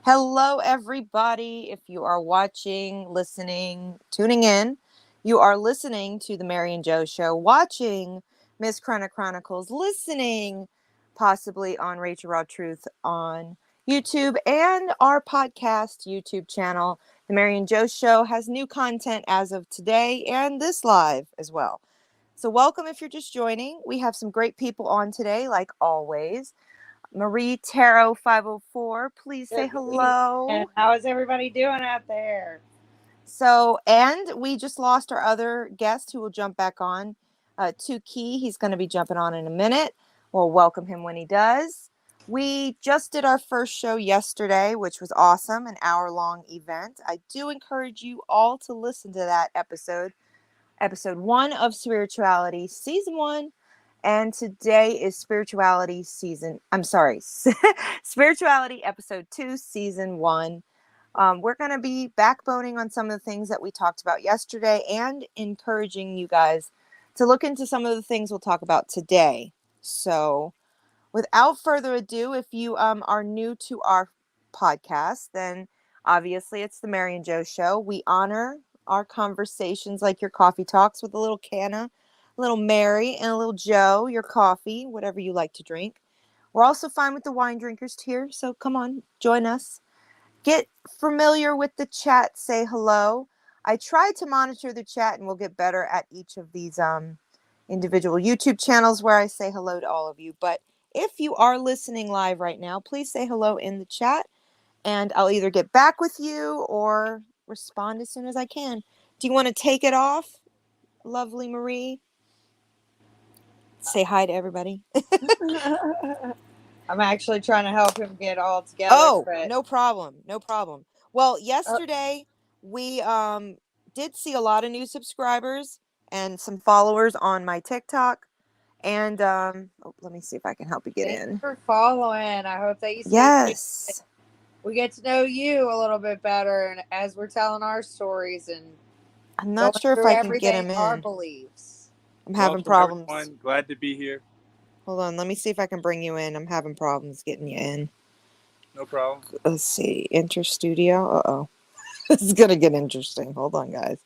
Hello, everybody. If you are watching, listening, tuning in, you are listening to the Mary and Joe Show, watching MsChronicChronicles, listening possibly on Rachel Raw Truth on YouTube and our podcast YouTube channel. The Mary and Joe Show has new content as of today and this live as well. So welcome if you're just joining. We have some great people on today, like always. Marie Tarot 504, please say hello. And how is everybody doing out there? So, and we just lost our other guest who will jump back on. Key, he's going to be jumping on in a minute. We'll welcome him when he does. We just did our first show yesterday, which was awesome, an hour-long event. I do encourage you all to listen to that episode 1 of Spirituality, Season 1. And today is Spirituality Episode 2, Season 1. We're going to be backboning on some of the things that we talked about yesterday and encouraging you guys to look into some of the things we'll talk about today. So without further ado, if you are new to our podcast, then obviously it's the Mary and Joe Show. We honor our conversations like your coffee talks with a little canna, a little Mary and a little Joe, your coffee, whatever you like to drink. We're also fine with the wine drinkers here, so come on, join us. Get familiar with the chat, say hello. I try to monitor the chat and we'll get better at each of these individual YouTube channels where I say hello to all of you. But if you are listening live right now, please say hello in the chat and I'll either get back with you or respond as soon as I can. Do you want to take it off, lovely Marie? Say hi to everybody. I'm actually trying to help him get all together. Oh, no problem. No problem. Well, yesterday we did see a lot of new subscribers and some followers on my TikTok. And let me see if I can help you get in. Thanks for following. I hope that you Yes. We get to know you a little bit better, and as we're telling our stories and I'm not sure if I can get him in. Our beliefs. I'm having problems. Everyone. Glad to be here. Hold on, let me see if I can bring you in. I'm having problems getting you in. No problem. Let's see. Enter studio. Uh-oh. This is gonna get interesting. Hold on, guys.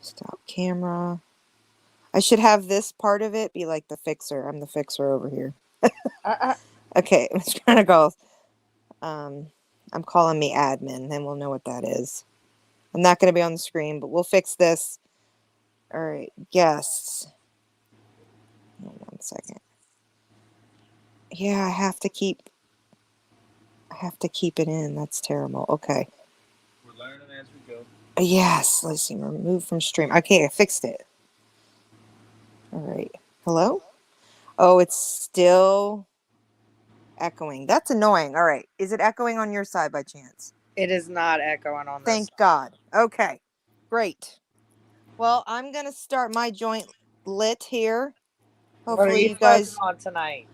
Stop camera. I should have this part of it be like the fixer. I'm the fixer over here. Okay, MsChronicles. I'm calling me admin, then we'll know what that is. I'm not going to be on the screen, but we'll fix this. All right, guests. Hold on 1 second. Yeah, I have to keep it in. That's terrible. Okay. We're learning as we go. Yes, let's see. Remove from stream. Okay, I fixed it. All right. Hello? Oh, it's still echoing. That's annoying. All right. Is it echoing on your side by chance? It is not echoing on this. Thank God. Okay. Great. Well, I'm going to start my joint lit here. Hopefully what are you guys on tonight?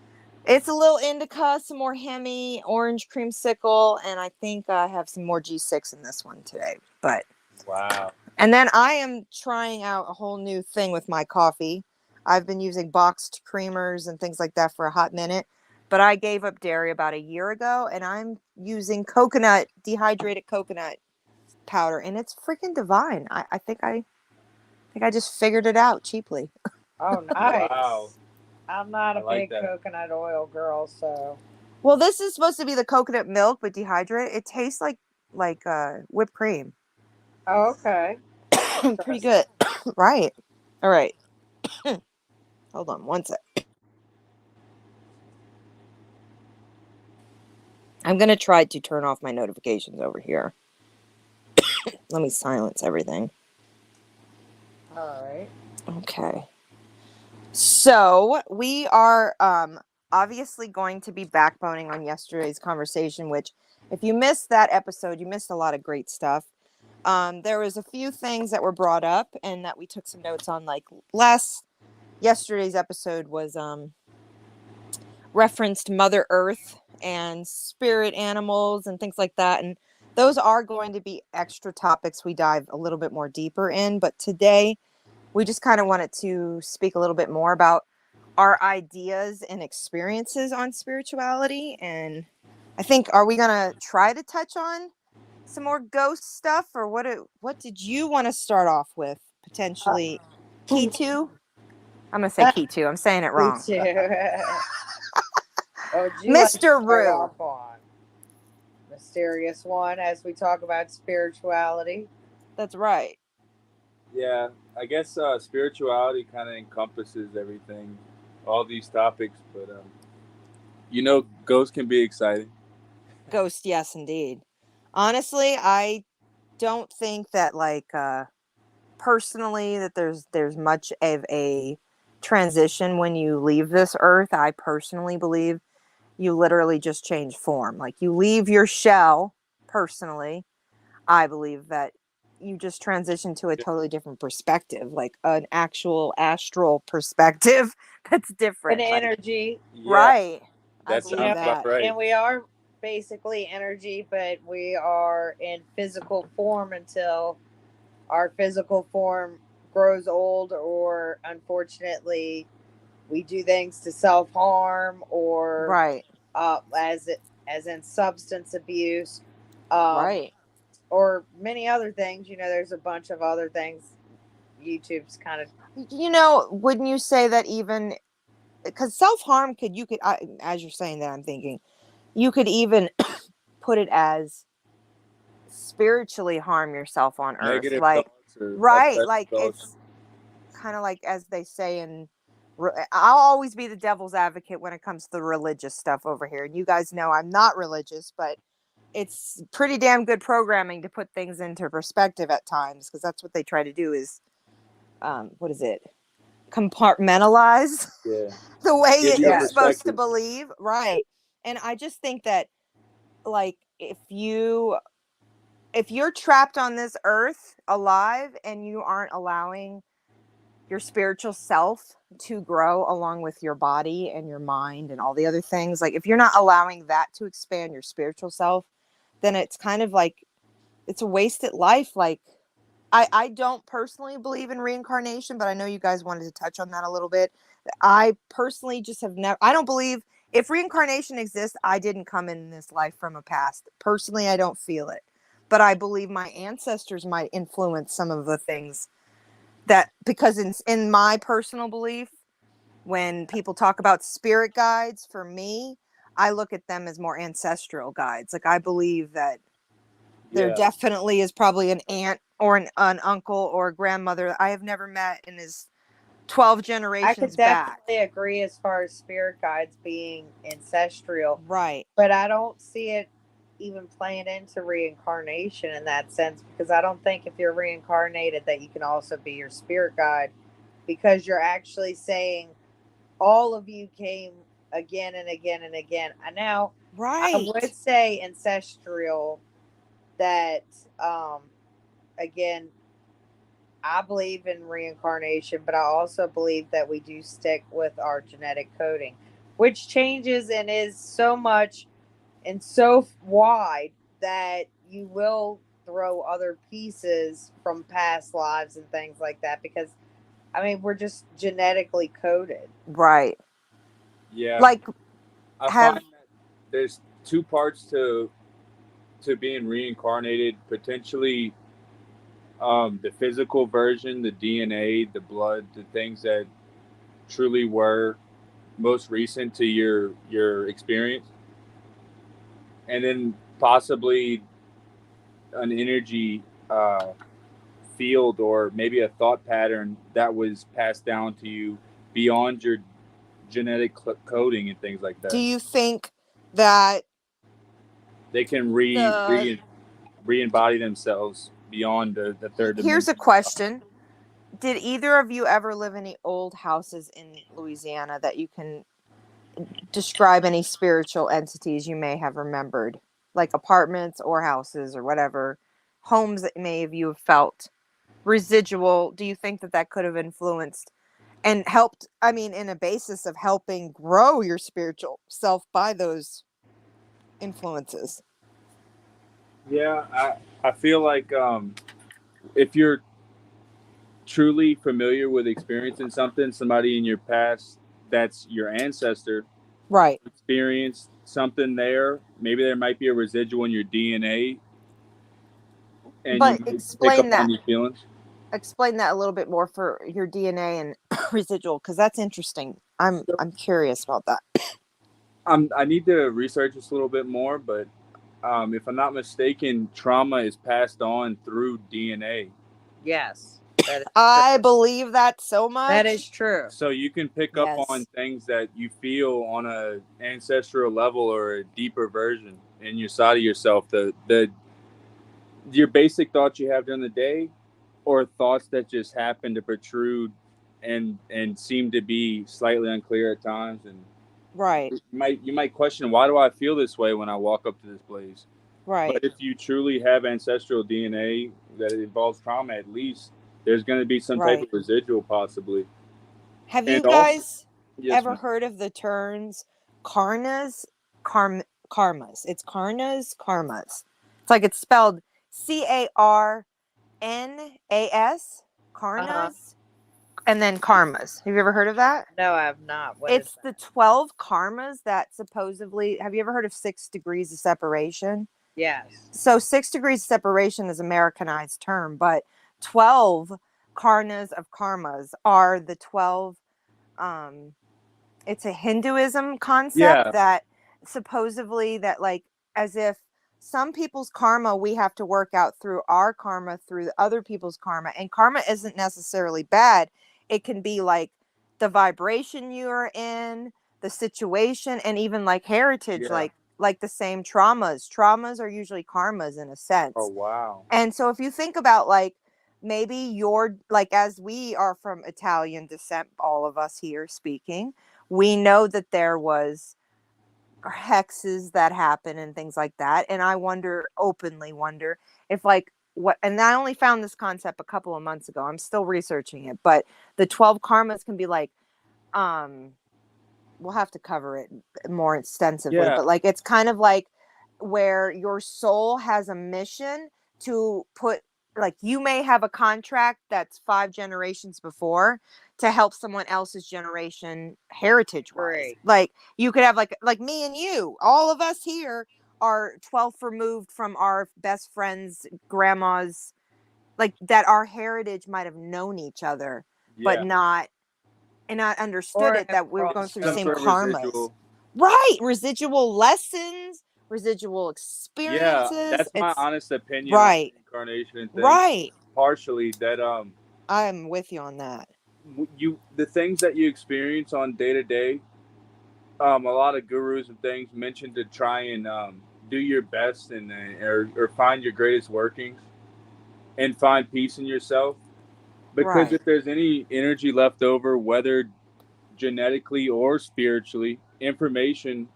It's a little indica, some more Hemi, orange creamsicle, and I think I have some more G6 in this one today. But wow. And then I am trying out a whole new thing with my coffee. I've been using boxed creamers and things like that for a hot minute, but I gave up dairy about a year ago, and I'm using dehydrated coconut powder, and it's freaking divine. I think I just figured it out cheaply. Oh, nice. Wow. I'm not a big coconut oil girl, so. Well, this is supposed to be the coconut milk, but dehydrated. It tastes like whipped cream. Oh, okay. Pretty good. Right. All right. Hold on 1 sec. I'm going to try to turn off my notifications over here. Let me silence everything. All right. Okay. So we are obviously going to be backboning on yesterday's conversation, which if you missed that episode, you missed a lot of great stuff. There was a few things that were brought up and that we took some notes on, like yesterday's episode was referenced Mother Earth and spirit animals and things like that. And those are going to be extra topics we dive a little bit more deeper in. But today we just kind of wanted to speak a little bit more about our ideas and experiences on spirituality. And I think, are we gonna try to touch on some more ghost stuff, or what did you want to start off with? Potentially key two? I'm gonna say key two. I'm saying it Me wrong. too. What would you like to Mr. start Rue. off on? Mysterious one as we talk about spirituality. That's right. Yeah, I guess spirituality kind of encompasses everything, all these topics. But ghosts can be exciting. Ghost, yes, indeed. Honestly, I don't think that personally that there's much of a transition when you leave this earth. I personally believe you literally just change form. Like you leave your shell, personally. I believe that you just transition to a totally different perspective, like an actual astral perspective that's An different. Like, energy. Yeah, right. I that You believe sounds know, about that. right. and we are basically energy, but we are in physical form until our physical form grows old, or unfortunately, we do things to self harm, or Right. as in substance abuse, um, Right. or many other things. You know, there's a bunch of other things. YouTube's kind of Wouldn't you say that even because self-harm as you're saying that, I'm thinking you could even put it as spiritually harm yourself on earth, Negative like, thoughts or right, oppressive like thoughts. it's kind of like, as they say in I'll always be the devil's advocate when it comes to the religious stuff over here, and you guys know I'm not religious, but it's pretty damn good programming to put things into perspective at times, because that's what they try to do is what is it, compartmentalize Yeah, the way give that you a you're yes. supposed to perspective. believe, right? And I just think that, like, if you're trapped on this earth alive and you aren't allowing your spiritual self to grow along with your body and your mind and all the other things, like if you're not allowing that to expand your spiritual self, then it's kind of like it's a wasted life. Like, I don't personally believe in reincarnation, but I know you guys wanted to touch on that a little bit. I personally just have never, I don't believe, if reincarnation exists, I didn't come in this life from a past. Personally, I don't feel it. But I believe my ancestors might influence some of the things that, because in my personal belief, when people talk about spirit guides, for me, I look at them as more ancestral guides. Like, I believe that there Yeah, definitely is probably an aunt or an uncle or a grandmother I have never met and is 12 I could generations back. definitely agree as far as spirit guides being ancestral, Right. but I don't see it even playing into reincarnation in that sense, because I don't think if you're reincarnated that you can also be your spirit guide, because you're actually saying all of you came again and again and again. Now, I would Right. say ancestral that again, I believe in reincarnation, but I also believe that we do stick with our genetic coding, which changes and is so much and so wide that you will throw other pieces from past lives and things like that, because I mean, we're just genetically coded. Right. yeah. Like, I find have, that there's two parts to being reincarnated. Potentially, the physical version, the DNA, the blood, the things that truly were most recent to your experience, and then possibly an energy field or maybe a thought pattern that was passed down to you beyond your genetic coding and things like do that. you think that They can the, re-embody themselves beyond the third here's a dimension. question. Did either of you ever live in any old houses in Louisiana that you can describe any spiritual entities you may have remembered, like apartments or houses or whatever, homes that may have you felt residual? Do you think that that could have influenced and helped, I mean, in a basis of helping grow your spiritual self by those influences? Yeah, I feel like if you're truly familiar with experiencing something, somebody in your past that's your ancestor Right. experienced something there. Maybe there might be a residual in your DNA, and you But might pick up explain on that. these feelings. Explain that a little bit more for your DNA and residual, because that's interesting. I'm curious about that. I need to research this a little bit more, but if I'm not mistaken, trauma is passed on through DNA. Yes, that is true. I believe that so That much. is true. So you can pick up on Yes. things that you feel on a ancestral level or a deeper version in your side of yourself. The your basic thoughts you have during the day, or thoughts that just happen to protrude and seem to be slightly unclear at times, and Right. you might question, why do I feel this way when I walk up to this place? But Right. if you truly have ancestral DNA that involves trauma, at least there's going to be some type Right. of residual, possibly. Have And you also, guys yes, ever ma'am. heard of the terms karnas, karmas? It's karmas. It's like it's spelled CARNAS, Uh-huh. karnas, and then karmas. Have you ever heard of that? No, I have not. What is It's that? the 12 karmas that supposedly, have you ever heard of 6 degrees of separation? Yes. So 6 degrees of separation is Americanized term, but 12 karnas of karmas are the 12. It's a Hinduism concept Yeah, that supposedly that, like, as if some people's karma we have to work out through our karma through the other people's karma, and karma isn't necessarily bad. It can be like the vibration you're in, the situation, and even like heritage, yeah. like the same traumas are usually karmas in a Oh, sense. wow. And so if you think about, like, maybe you're like, as we are from Italian descent, all of us here speaking, we know that there was hexes that happen and things like that. And I openly wonder if, like, what, and I only found this concept a couple of months ago. I'm still researching it, but the 12 karmas can be like, um, we'll have to cover it more extensively, Yeah, but like, it's kind of like where your soul has a mission to put, like, you may have a contract that's 5 generations before to help someone else's generation heritage wise. Great. Like, you could have like me and you, all of us here are 12th removed from our best friend's grandma's, like, that our heritage might have known each other but yeah. not, and not understood Or it, have that we were going crossed through the Some same sort of over. karmas. residual. Right. Residual lessons, residual Yeah, experiences. that's my It's honest opinion on right. reincarnation and things. Right. Partially that I'm with you on that. you the things that you experience on day to day. A lot of gurus and things mention to try and do your best and or find your greatest workings and find peace in yourself. Because Right. if there's any energy left over, whether genetically or spiritually, information,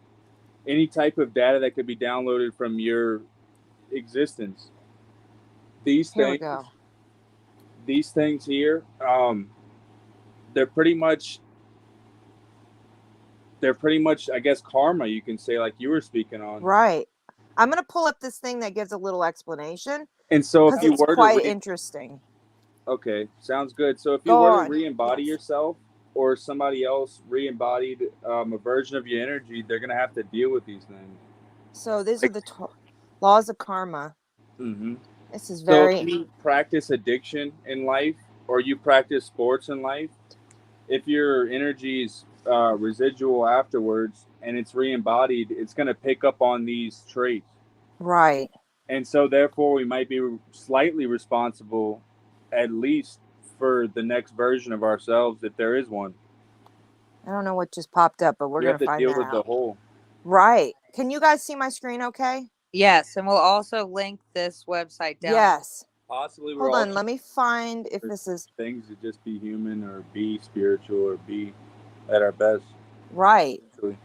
any type of data that could be downloaded from your existence, these Here we things, go. these things here, they're pretty much I guess karma, you can say, like you were speaking on. Right. I'm going to pull up this thing that gives a little explanation And so if because you it's were to quite interesting. okay, sounds good. So if you Go were to on. re-embody Yes. yourself, or somebody else re-embodied a version of your energy, they're gonna have to deal with these things. So these are Like, the laws of karma. hmm This is so if very you practice addiction in life, or you practice sports in life, if your energy is residual afterwards and it's re-embodied, it's gonna pick up on these traits. right. And so therefore we might be slightly responsible, at least for the next version of ourselves, if there is one. I don't know what just popped up, but we're You going have to to find deal that with the out. whole. Right. Can you guys see my screen okay? Yes, and we'll also link this website down. Yes. Possibly we're Hold all on, let me find if this is things to just be human or be spiritual or be at our best. right. Actually.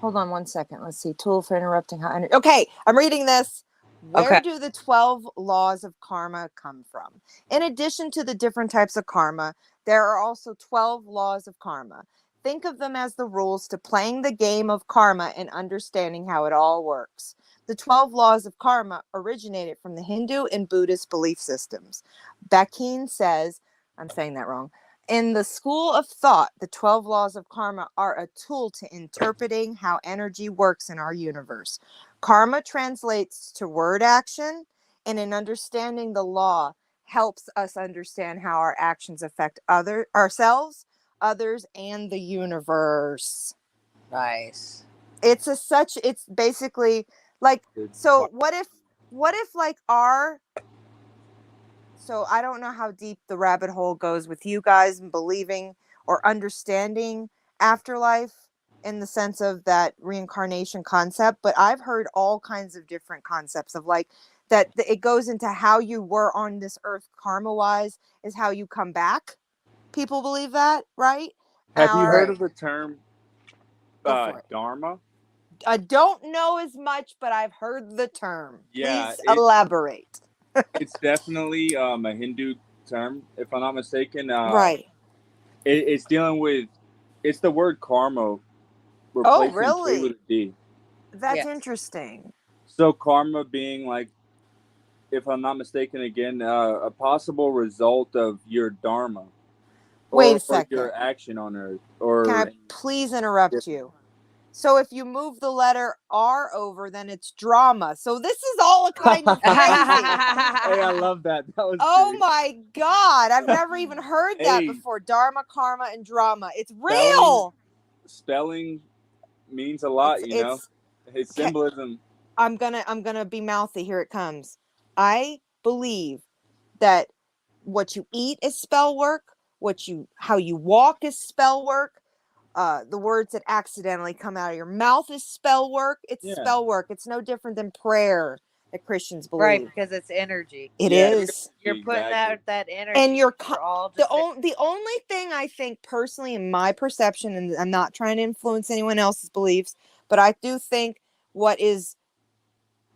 Hold on one second. Let's see. Tool for interrupting high energy. Okay, I'm reading this. Where Okay. do the 12 laws of karma come from? In addition to the different types of karma, there are also 12 laws of karma. Think of them as the rules to playing the game of karma and understanding how it all works. The 12 laws of karma originated from the Hindu and Buddhist belief systems. Bakin says, I'm saying that wrong. In the school of thought, the 12 laws of karma are a tool to interpreting how energy works in our universe. Karma translates to word action, and in understanding the law helps us understand how our actions affect ourselves, others, and the universe. Nice. It's basically like, so what if like so I don't know how deep the rabbit hole goes with you guys and believing or understanding afterlife in the sense of that reincarnation concept, but I've heard all kinds of different concepts of like that it goes into how you were on this earth karma wise is how you come back. People believe that, right? Have you heard Right. of the term Go for it. dharma? I don't know as much, but I've heard the term. Yeah, Please elaborate. it's definitely a Hindu term, if I'm not mistaken. Right. It's dealing with, it's the word karma Oh, replacing K really? with a D. That's Yes. interesting. So karma being like, if I'm not mistaken, again, a possible result of your dharma. Wait a Or second. your action on earth. Can Or I please interrupt you? So if you move the letter R over, then it's drama. So this is all kind of crazy. Hey, I love that. That was Oh great. my God. I've never even heard that Hey. before. Dharma, karma, and drama. It's real. Spelling means a lot, It's It's symbolism. I'm gonna be mouthy. Here it comes. I believe that what you eat is spell work. How you walk is spell work. The words that accidentally come out of your mouth is spell work. It's spell work. It's no different than prayer that Christians believe. Right, because it's energy. It is. You're putting out that energy. And you're all just the only thing I think personally, in my perception, and I'm not trying to influence anyone else's beliefs, but I do think what is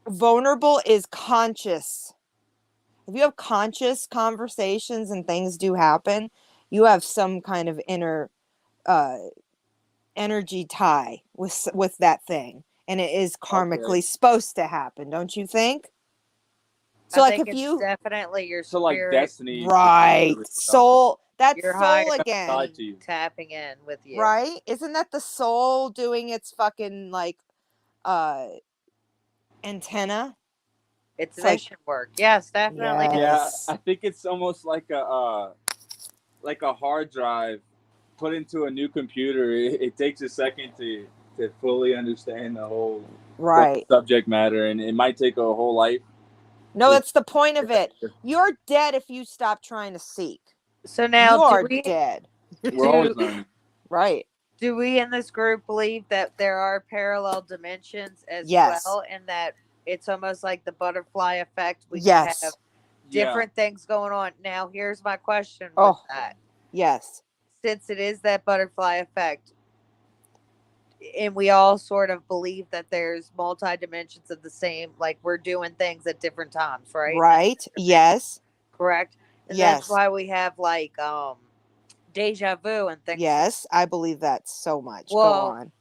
vulnerable is conscious. If you have conscious conversations and things do happen, you have some kind of inner energy tie with that thing, and it is karmically supposed to happen, don't you think? So I like think if it's you definitely your So spirit, like destiny, right, soul, that's your soul higher again, tapping in with you, right? Isn't that the soul doing its fucking like antenna? It's mission work. Yes, definitely. Yes. Yeah, I think it's almost like a hard drive put into a new computer. It takes a second to fully understand the whole subject matter, and it might take a whole life. No, that's the point of it. You're dead if you stop trying to seek. So now you're dead. We're always learning. Right. Do we in this group believe that there are parallel dimensions as well, and that it's almost like the butterfly effect? We can have different things going on. Now, here's my question with that. Yes. Since it is that butterfly effect, and we all sort of believe that there's multi-dimensions of the same, like we're doing things at different times, right? Right. Yes. Correct. And that's why we have like deja vu and things. Yes, I believe that so much. Well, go on.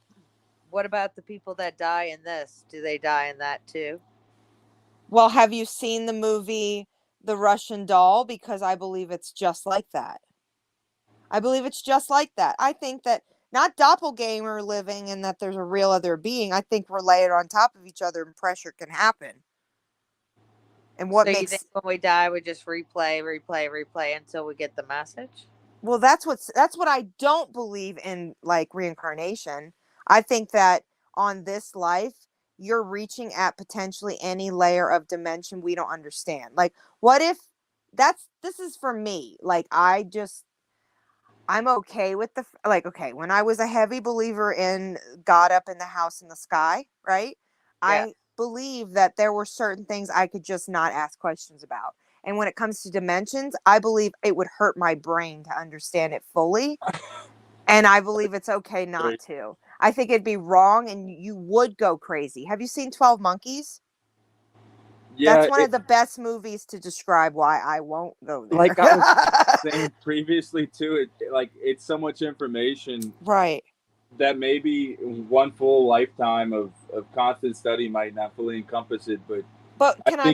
What about the people that die in this? Do they die in that too? Well, have you seen the movie The Russian Doll? Because I believe it's just like that. I believe it's just like that. I think that not doppelganger living and that there's a real other being. I think we're layered on top of each other and pressure can happen. And what makes you think when we die we just replay until we get the message? Well, that's what I don't believe in, like reincarnation. I think that on this life you're reaching at potentially any layer of dimension we don't understand. Like what if this is for me. Like I'm okay with okay, when I was a heavy believer in God up in the house in the sky, right? I believe that there were certain things I could just not ask questions about. And when it comes to dimensions, I believe it would hurt my brain to understand it fully. And I believe it's okay not to. I think it'd be wrong and you would go crazy. Have you seen 12 Monkeys? Yeah, that's one of the best movies to describe why I won't go there. Like I was saying previously too, it's so much information. Right. That maybe one full lifetime of constant study might not fully encompass it, but can I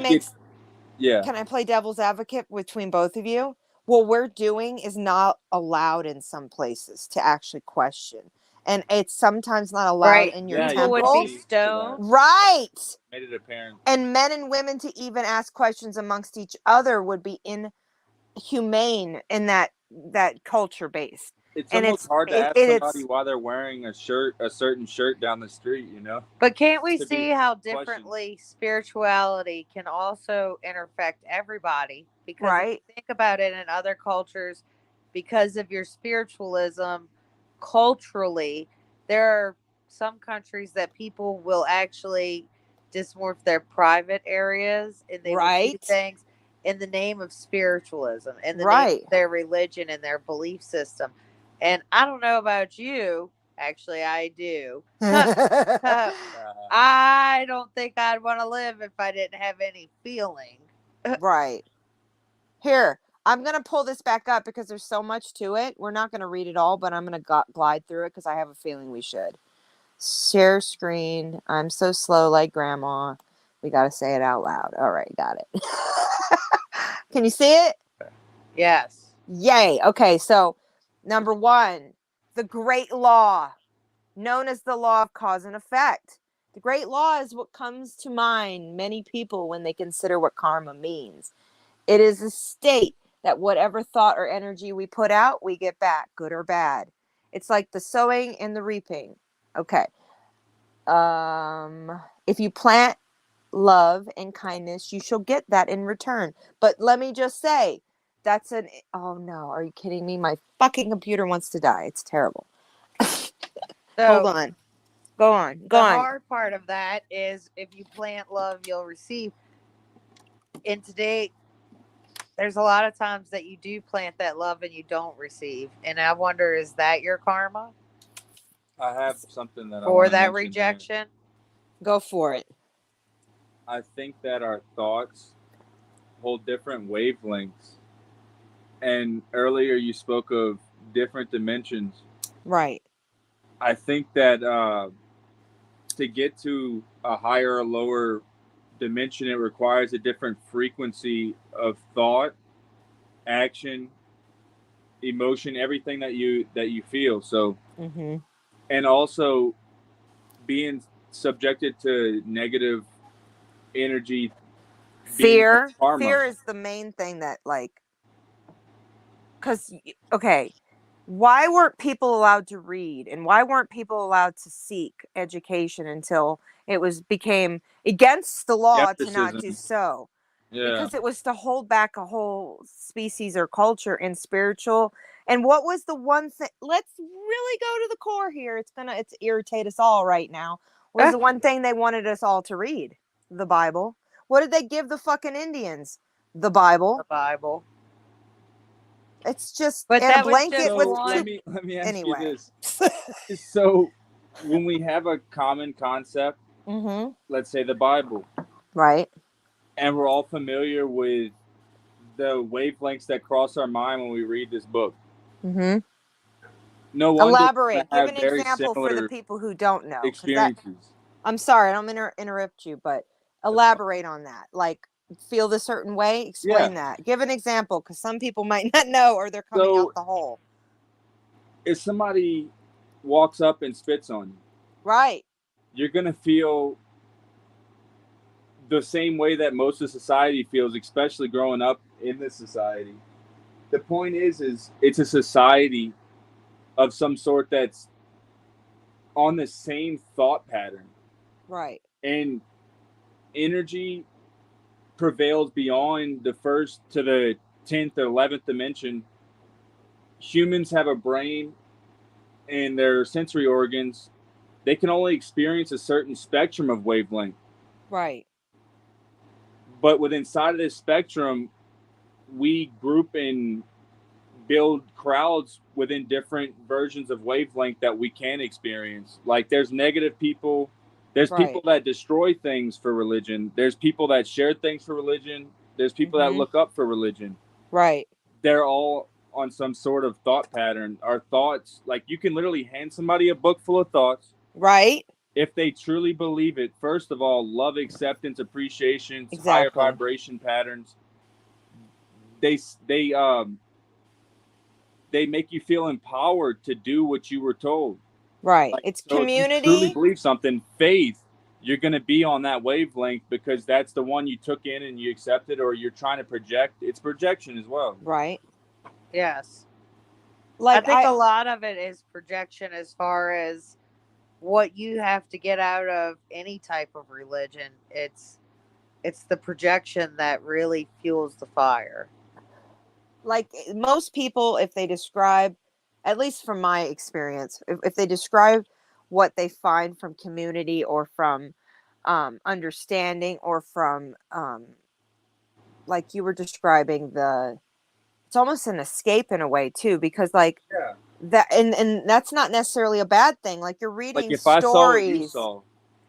Can I play devil's advocate between both of you? what we're doing is not allowed in some places to actually question. And it's sometimes not allowed Right. in your Yeah, People you would called be temples. me to that. stoned. Right. Made it apparent. And men and women to even ask questions amongst each other would be inhumane in that culture based. It's And almost hard to ask somebody it's why they're wearing a certain shirt down the street, you know? But can't we To be see how questioned. differently spirituality can also affect everybody? Because if you right. think about it in other cultures, because of your spiritualism, culturally, there are some countries that people will actually dysmorph their private areas and they will do Right. things in the name of spiritualism, in the name Right. of their religion and their belief system. And I don't know about you, actually, I do. I don't think I'd want to live if I didn't have any feeling. right. Here, I'm going to pull this back up because there's so much to it. We're not going to read it all, but I'm going to glide through it because I have a feeling we should. Share screen. I'm so slow like grandma. We got to say it out loud. All right, got it. Can you see it? Yes. Yay. Okay, so number 1, the great law, known as the law of cause and effect. The great law is what comes to mind many people when they consider what karma means. It is a state that whatever thought or energy we put out, we get back, good or bad. It's like the sowing and the reaping. Okay. If you plant love and kindness, you shall get that in return. But let me just say, oh no, are you kidding me? My fucking computer wants to die. It's terrible. Hold So on. Go on. Go the on. hard part of that is if you plant love, you'll receive. And today, there's a lot of times that you do plant that love and you don't receive. And I wonder, is that your karma I have something that I for want to that mention here. rejection? Go for it. I think that our thoughts hold different wavelengths. And earlier you spoke of different dimensions. Right. I think that to get to a higher or lower dimension, it requires a different frequency of thought, action, emotion, everything that you feel. So, and also being subjected to negative energy, Fear. karma. Fear is the main thing that, like, because, okay, why weren't people allowed to read and why weren't people allowed to seek education until it became against the law to not do so? Yeah. Because it was to hold back a whole species or culture and spiritual. And what was the one thing? Let's really go to the core here. It's irritate us all right now. Was the one thing they wanted us all to read? The Bible. What did they give the fucking Indians? The Bible. The Bible. It's just But in that a blanket was with just one. Let me ask anyway. you this. So when we have a common concept, let's say the Bible, right, and we're all familiar with the wavelengths that cross our mind when we read this book. No wonder elaborate. Give an example for the people who don't know. Experiences. I'm sorry, I don't mean to interrupt you, but elaborate on that. Like, feel the certain way. Explain that. Give an example, because some people might not know, or they're coming out the hole. If somebody walks up and spits on you, right, you're gonna feel the same way that most of society feels, especially growing up in this society. The point is it's a society of some sort that's on the same thought pattern. Right. And energy prevails beyond the first to the 10th or 11th dimension. Humans have a brain and their sensory organs. They can only experience a certain spectrum of wavelength. Right. But within inside of this spectrum, we group and build crowds within different versions of wavelength that we can experience. Like there's negative people, there's people that destroy things for religion, there's people that share things for religion, there's people that look up for religion. Right. They're all on some sort of thought pattern. Our thoughts, like you can literally hand somebody a book full of thoughts. Right. If they truly believe it, first of all, love, acceptance, appreciation, higher vibration patterns. They they make you feel empowered to do what you were told. Right. Like, It's so if you truly community. believe something, faith, you're going to be on that wavelength because that's the one you took in and you accepted, or you're trying to project. It's projection as well. Right. Yes. I Like think a lot of it is projection as far as what you have to get out of any type of religion. It's the projection that really fuels the fire. like most people, if they describe, at least from my experience, if they describe what they find from community or from understanding or from like you were describing, it's almost an escape in a way too, because like Yeah. that, and that's not necessarily a bad thing. Like you're Like reading if I saw what you stories, saw,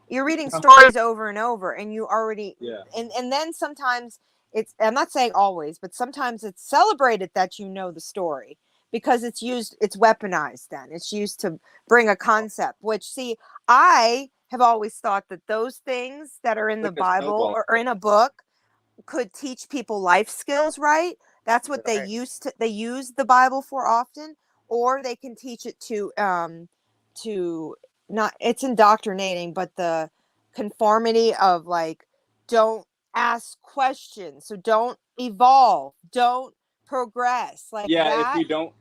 you're reading stories over and over, and you already, yeah, and then sometimes it's, I'm not saying always, but sometimes it's celebrated that you know the story, because it's used, it's weaponized, then it's used to bring a concept, which, see, I have always thought that those things that are in the like a Bible snowball. or in a book could teach people life skills, right? That's what Right. they use the Bible for often, or they can teach it to not, it's indoctrinating, but the conformity of like, don't ask questions, so don't evolve, don't progress, like Yeah, that.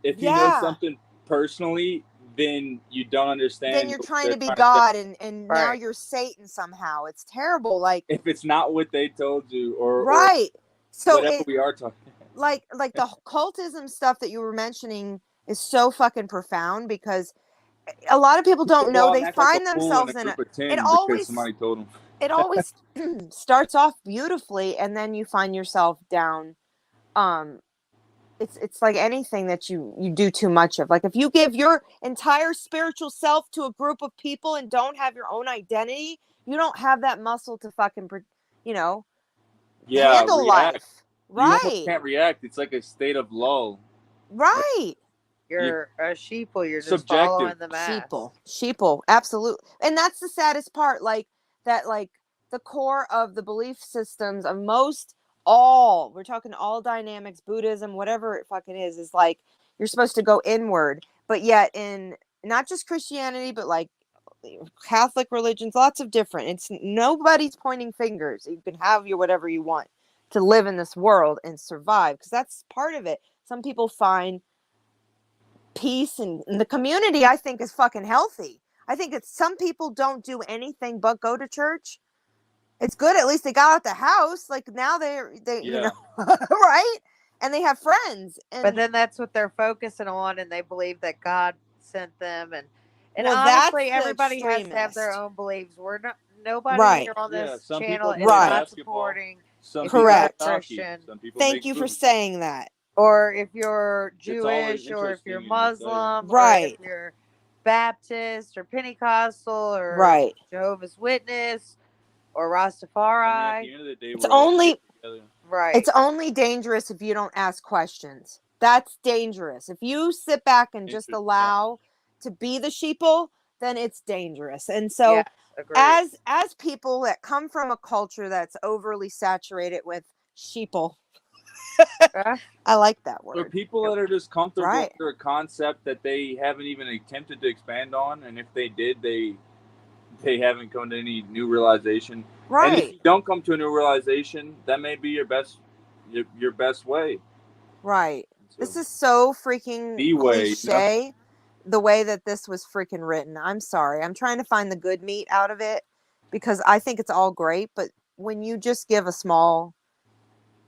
if you know Yeah. something personally, then you don't Then understand you're what trying they're to be trying to say. God, and now Right. you're Satan somehow. It's terrible. Like, If it's not what they told you, or right. So whatever it, we are talking. like the cultism stuff that you were mentioning is so fucking profound, because a lot of people don't People go know, out and they act like a find fool in a themselves in a, group of it 10 because always somebody told them. it always starts off beautifully, and then you find yourself down, um it's like anything that you do too much of. Like if you give your entire spiritual self to a group of people and don't have your own identity, you don't have that muscle to fucking you know Yeah, handle react. life. You almost Right. can't react. It's like a state of lull. Like, Right. you You're a sheeple. You're just subjective. following the mass. Sheeple, absolutely. And that's the saddest part, like that, like the core of the belief systems of most, all, we're talking all dynamics, Buddhism, whatever it fucking is like you're supposed to go inward, but yet in not just Christianity, but like Catholic religions, lots of different, it's nobody's pointing fingers. You can have your whatever you want to live in this world and survive, because that's part of it. Some people find peace and the community, I think, is fucking healthy. I think it's, some people don't do anything but go to church. It's good, at least they got out the house, like now they you Yeah. know, right, and they have friends, But and then that's what they're focusing on, and they believe that God sent them. And well, that's honestly, the everybody has to have their extremist. own beliefs. We're not, nobody Right. here on Yeah, this some channel people is play Right. not basketball. supporting Some if people you're play a Correct. hockey. Christian Some people Thank make you for food. saying that. or if you're It's all Jewish or if you're interesting and exciting. Muslim or if Right. you're Baptist or Pentecostal or Right. Jehovah's Witness or I mean, at Rastafari. the end of the day, It's we're all only together. Right. it's only dangerous if you don't ask questions. That's dangerous. If you sit back and just Interest. Yeah. allow to be the sheeple, then it's dangerous. And Yes, so agreed. as people that come from a culture that's overly saturated with sheeple, Uh, I like that Or word. people that are just comfortable Right. under a concept that they haven't even attempted to expand on, and if they did, they haven't come to any new realization. And if Right. you don't come to a new realization, that may be your best way. Right. So, This is so freaking the way, you know? cliche, the way that this was freaking written. I'm sorry. I'm trying to find the good meat out of it, because I think it's all great, but when you just give a small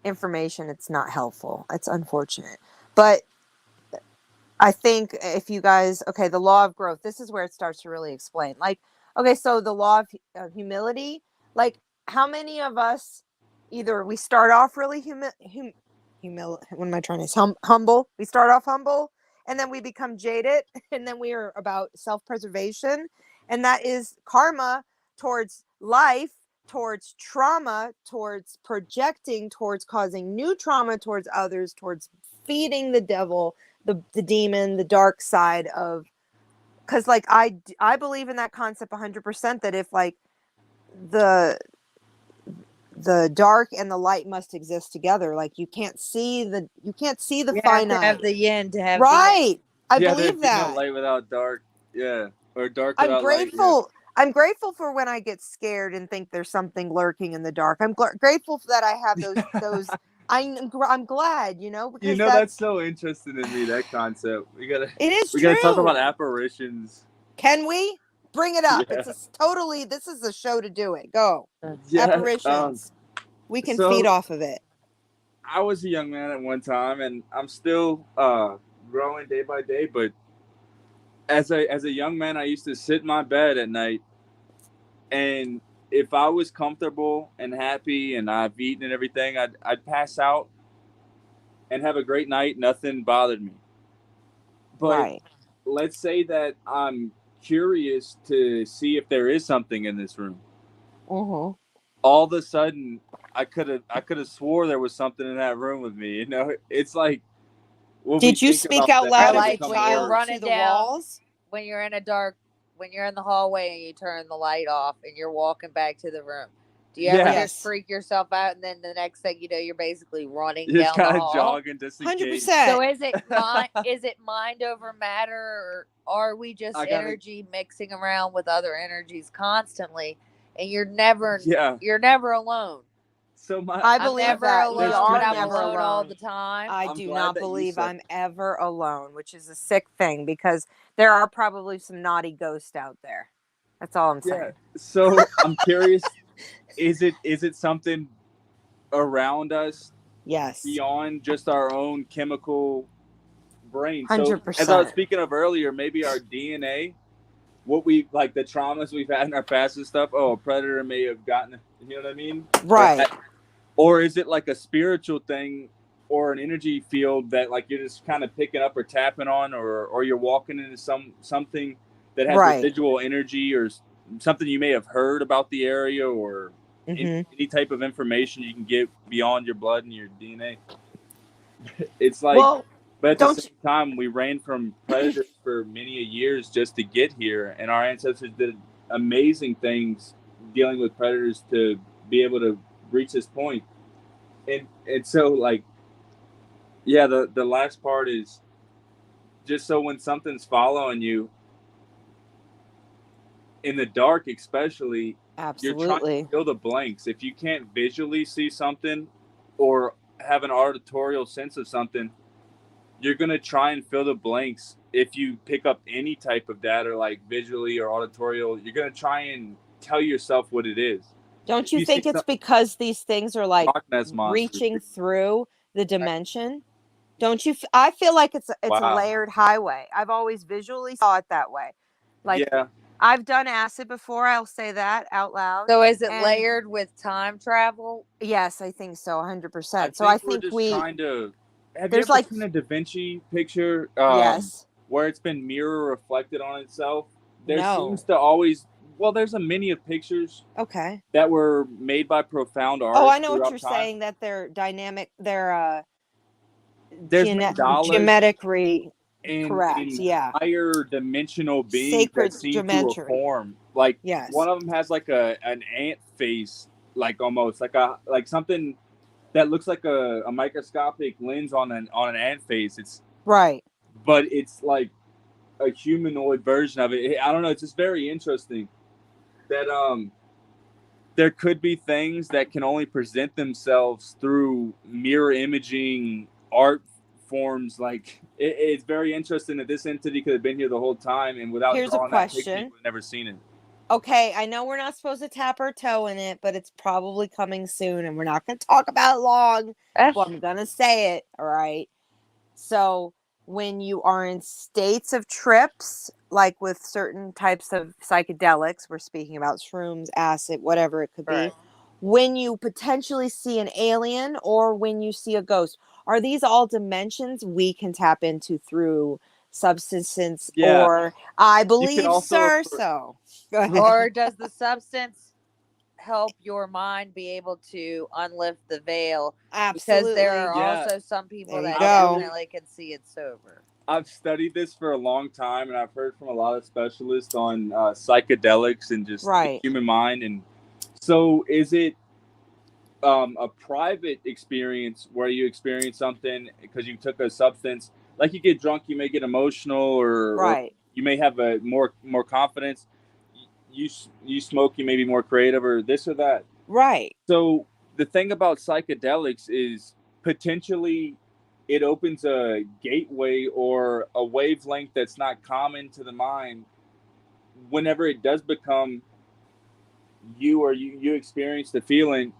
information, it's not helpful. It's unfortunate. But I think if you guys, okay, the law of growth, this is where it starts to really explain. Like, okay, so the law of humility, like how many of us, either we start off really what am I trying to say? Humble. We start off humble, and then we become jaded, and then we are about self-preservation. And that is karma towards life, towards trauma, towards projecting, towards causing new trauma towards others, towards feeding the devil, the demon, the dark side of, because like I believe in that concept 100%, that if like the the dark and the light must exist together. Like you can't see the You have to finite. have the yin to have Right. I Yeah, believe there'd be no that. light without dark. Yeah, or dark I'm without light. Yeah. grateful. I'm grateful for when I get scared and think there's something lurking in the dark. I'm grateful that I have those. I'm glad, because That's so interesting to me, that concept. it is We gotta talk about true. apparitions. Can we bring it up? Yeah. This is a show to do it. Go. Yeah. Apparitions. We can So feed off of it. I was a young man at one time, and I'm still growing day by day. But as a young man, I used to sit in my bed at night, and if I was comfortable and happy, and I've eaten and everything, I'd pass out and have a great night. Nothing bothered me. But Right. let's say that I'm curious to see if there is something in this room. Mm-hmm. All of a sudden, I could have swore there was something in that room with me. It's like, when Did we you think speak about out that, loud it as a Like becomes when you're child worse. running to the down- walls? when you're in the hallway and you turn the light off and you're walking back to the room. Do you ever Yeah. just freak yourself out, and then the next thing you know, you're basically running You're just down the kind of hall? jogging just in case. 100%. So is it mind over matter, or are we just energy mixing around with other energies constantly, and you're never alone? So I I'm believe never that alone, we There's are but I'm two things. never alone all alone. the time. I I'm do glad not that you believe said I'm ever alone, which is a sick thing because there are probably some naughty ghosts out there. That's all I'm saying. Yeah. So I'm curious, is it something around us Yes. beyond just our own chemical brain? So 100%. as I was speaking of earlier, maybe our DNA, what we like, the traumas we've had in our past and stuff. Oh, a predator may have gotten, you know what I mean? Right. Or is it like a spiritual thing or an energy field that like you're just kind of picking up or tapping on, or you're walking into something that has Right. residual energy, or something you may have heard about the area, or Mhm. any type of information you can get beyond your blood and your DNA. It's like, Well, but at the don't same time, we ran from predators for many years just to get here, and our ancestors did amazing things dealing with predators to be able to reach this point. And so, like, yeah, the last part is just so when something's following you in the dark, especially, you're trying absolutely. to fill the blanks. If you can't visually see something or have an auditorial sense of something, you're going to try and fill the blanks. If you pick up any type of data, like visually or auditorial, you're going to try and tell yourself what it is. Don't If you see think it's some because these things are like Loch Ness monster, reaching through the dimension? Don't you? I feel like it's a wow, layered highway. I've always visually saw it that way. Like yeah, I've done acid before. I'll say that out loud. So is it And layered with time travel? yes, I think so, I 100%. So think I we're think just trying to. Have you there's ever like seen a Da Vinci picture? yes, Where it's been mirror reflected on itself. There no, seems to always, well, there's a many of pictures okay. that were made by profound Oh, artists I know what throughout you're time. saying. That they're dynamic. They're There's mandalas geometrically in correct. Yeah, higher dimensional beings sacred that seem to geometry. reform. Like Yes. one of them has like an ant face, like almost like something that looks like a microscopic lens on an ant face. It's Right. but it's like a humanoid version of it. I don't know. It's just very interesting that there could be things that can only present themselves through mirror imaging art forms. Like it's very interesting that this entity could have been here the whole time, and without Here's a drawing that picture, you question. would have never seen it. Okay, I know we're not supposed to tap our toe in it, but it's probably coming soon, and we're not going to talk about it long. Well, I'm going to say it. All right. So when you are in states of trips, like with certain types of psychedelics, we're speaking about shrooms, acid, whatever it could be, Right. when you potentially see an alien or when you see a ghost, are these all dimensions we can tap into through substance? Yeah. Or I You believe, can also sir, so go ahead. Or does the substance help your mind be able to unlift the veil? Absolutely. Because there are Yeah. also some people There you that go. definitely can see it sober. I've studied this for a long time, and I've heard from a lot of specialists on psychedelics and just Right. the human mind. And so, is it a private experience where you experience something because you took a substance. Like you get drunk, you may get emotional, or Right. you may have a more confidence. You smoke, you may be more creative, or this or that. Right. So the thing about psychedelics is potentially it opens a gateway or a wavelength that's not common to the mind. Whenever it does become you, or you experience the feeling,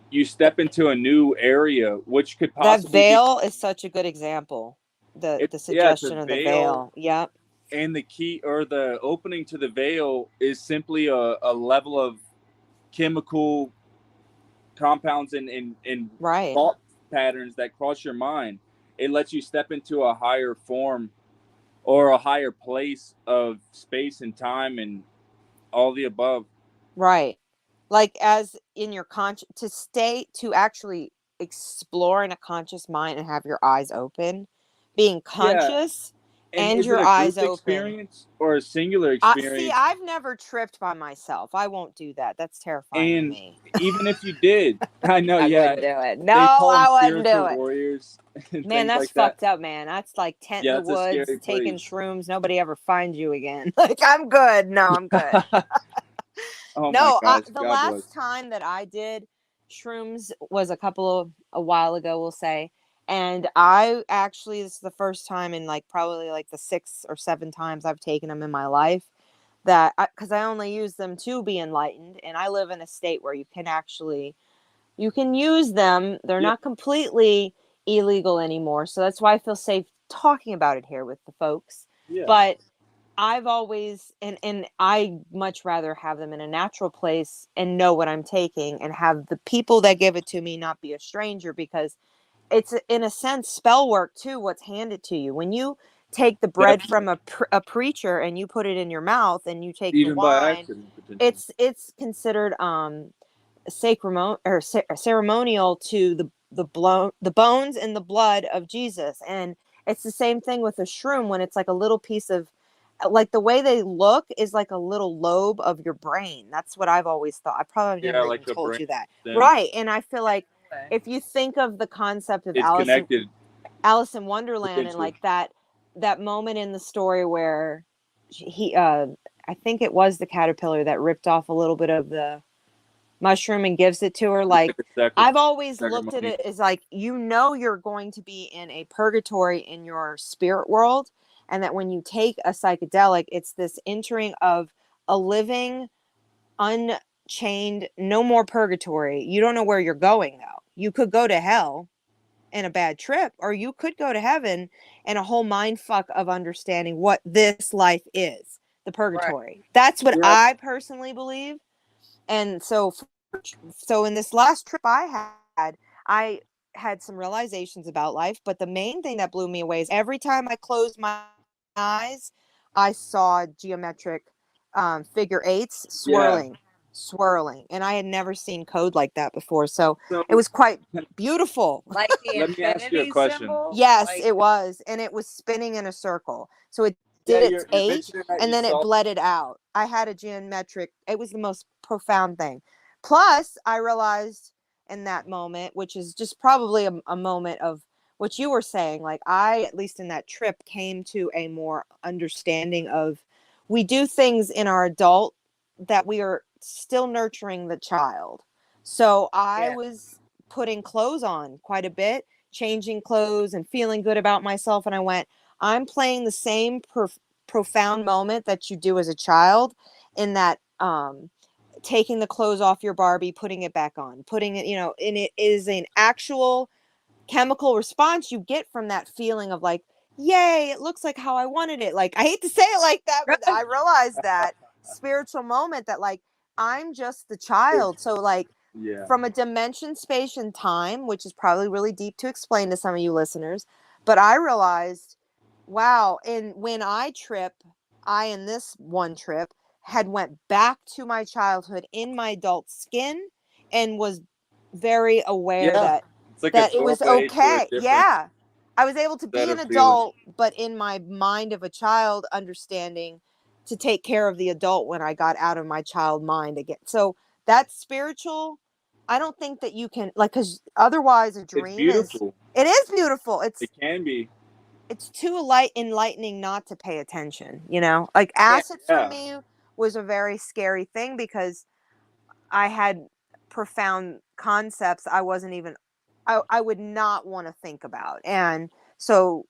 you step into a new area which could That possibly be veil is such a good example. The it's a suggestion of the veil, veil. Yep. and the key or the opening to the veil is simply a level of chemical compounds and Right. thought patterns that cross your mind. It lets you step into a higher form or a higher place of space and time and all the above. Right. Like as in your to actually explore in a conscious mind and have your eyes open, being Yeah. conscious And and is it your a eyes group open. experience or a singular See, experience? I've never tripped by myself. I won't do that. That's terrifying to And me. even if you did, I know, I yeah, wouldn't do it. No, they call them I wouldn't spiritual do it. warriors and Man, things that's like that. fucked up, man. That's like tent in Yeah, the it's a woods, scary taking place. shrooms. Nobody ever finds you again. Like, I'm good. No, I'm good. Oh my No, gosh, the God bless. last time that I did shrooms was a while ago, we'll say. And I actually, this is the first time in like probably like the 6 or 7 times I've taken them in my life that because I only use them to be enlightened. And I live in a state where you can use them. They're Yeah, not completely illegal anymore. So that's why I feel safe talking about it here with the folks. yeah, But I've always and I much rather have them in a natural place and know what I'm taking and have the people that give it to me not be a stranger, because it's in a sense spell work too, what's handed to you. When you take the bread definitely. from a preacher and you put it in your mouth and you take the Even by wine, accident, potentially. it's considered ceremonial to the bones and the blood of Jesus. And it's the same thing with a shroom when it's like a little piece of, like the way they look is like a little lobe of your brain. That's what I've always thought. I probably Yeah, never even like a told brain you that. stem. Right. And I feel like Okay. if you think of the concept of It's connected, Alice in Wonderland and potentially. like that moment in the story where he I think it was the caterpillar that ripped off a little bit of the mushroom and gives it to her. It's Like, like a I've always looked at ceremony. it as like, you're going to be in a purgatory in your spirit world, and that when you take a psychedelic, it's this entering of a living, unchained, no more purgatory. You don't know where you're going though. You could go to hell in a bad trip, or you could go to heaven and a whole mind fuck of understanding what this life is, the Right. purgatory. That's what Yeah, I personally believe. And so in this last trip I had some realizations about life, but the main thing that blew me away is every time I closed my eyes, I saw geometric figure eights yeah. swirling, and I had never seen code like that before. So So it was quite beautiful. Like the let me ask you a infinity question. symbol? Yes, Like, it was, and it was spinning in a circle. So it Yeah, did its you're eight, mentioning that and you then it saw. bled it out. I had a geometric. It was the most profound thing. Plus, I realized in that moment, which is just probably a moment of what you were saying, like I, at least in that trip, came to a more understanding of we do things in our adult that we are still nurturing the child. So I yeah, was putting clothes on quite a bit, changing clothes and feeling good about myself. And I went, I'm playing the same profound moment that you do as a child, in that taking the clothes off your Barbie, putting it back on, putting it, and it is an actual chemical response you get from that feeling of like, yay, it looks like how I wanted it. Like, I hate to say it like that, but I realized that spiritual moment that like I'm just the child. So like Yeah, from a dimension, space, and time, which is probably really deep to explain to some of you listeners, but I realized, wow, and when I in this one trip had went back to my childhood in my adult skin and was very aware yeah. that It's like a it was doorway to a okay. different Yeah. I was able to set be an of feeling. adult, but in my mind of a child, understanding to take care of the adult when I got out of my child mind again. So that's spiritual. I don't think that you can, like, because otherwise a It's dream beautiful. it is beautiful. It can be. It's too enlightening not to pay attention, like Yeah. acid for Yeah. me was a very scary thing because I had profound concepts I wasn't even, I would not want to think about. And so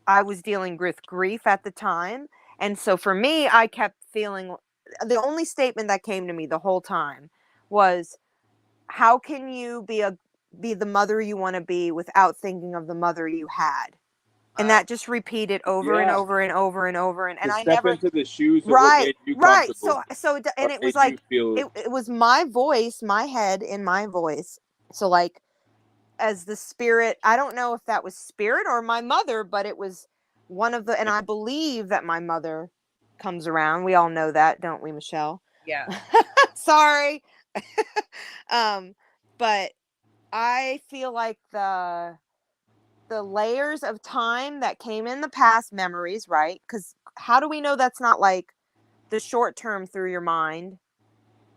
I was dealing with grief at the time. And so for me, I kept feeling the only statement that came to me the whole time was, how can you be the mother you want to be without thinking of the mother you had? And that just repeated over and Yeah. over and over and over. And To I step never, into the shoes of what right, made you right. comfortable And or it was made you like, feel. it was my voice, my head in my voice. So like, as the spirit, I don't know if that was spirit or my mother, but it was one of the, and I believe that my mother comes around. We all know that, don't we, Michelle? Yeah. Sorry. But I feel like the layers of time that came in the past, memories, right? Because how do we know that's not like the short term through your mind?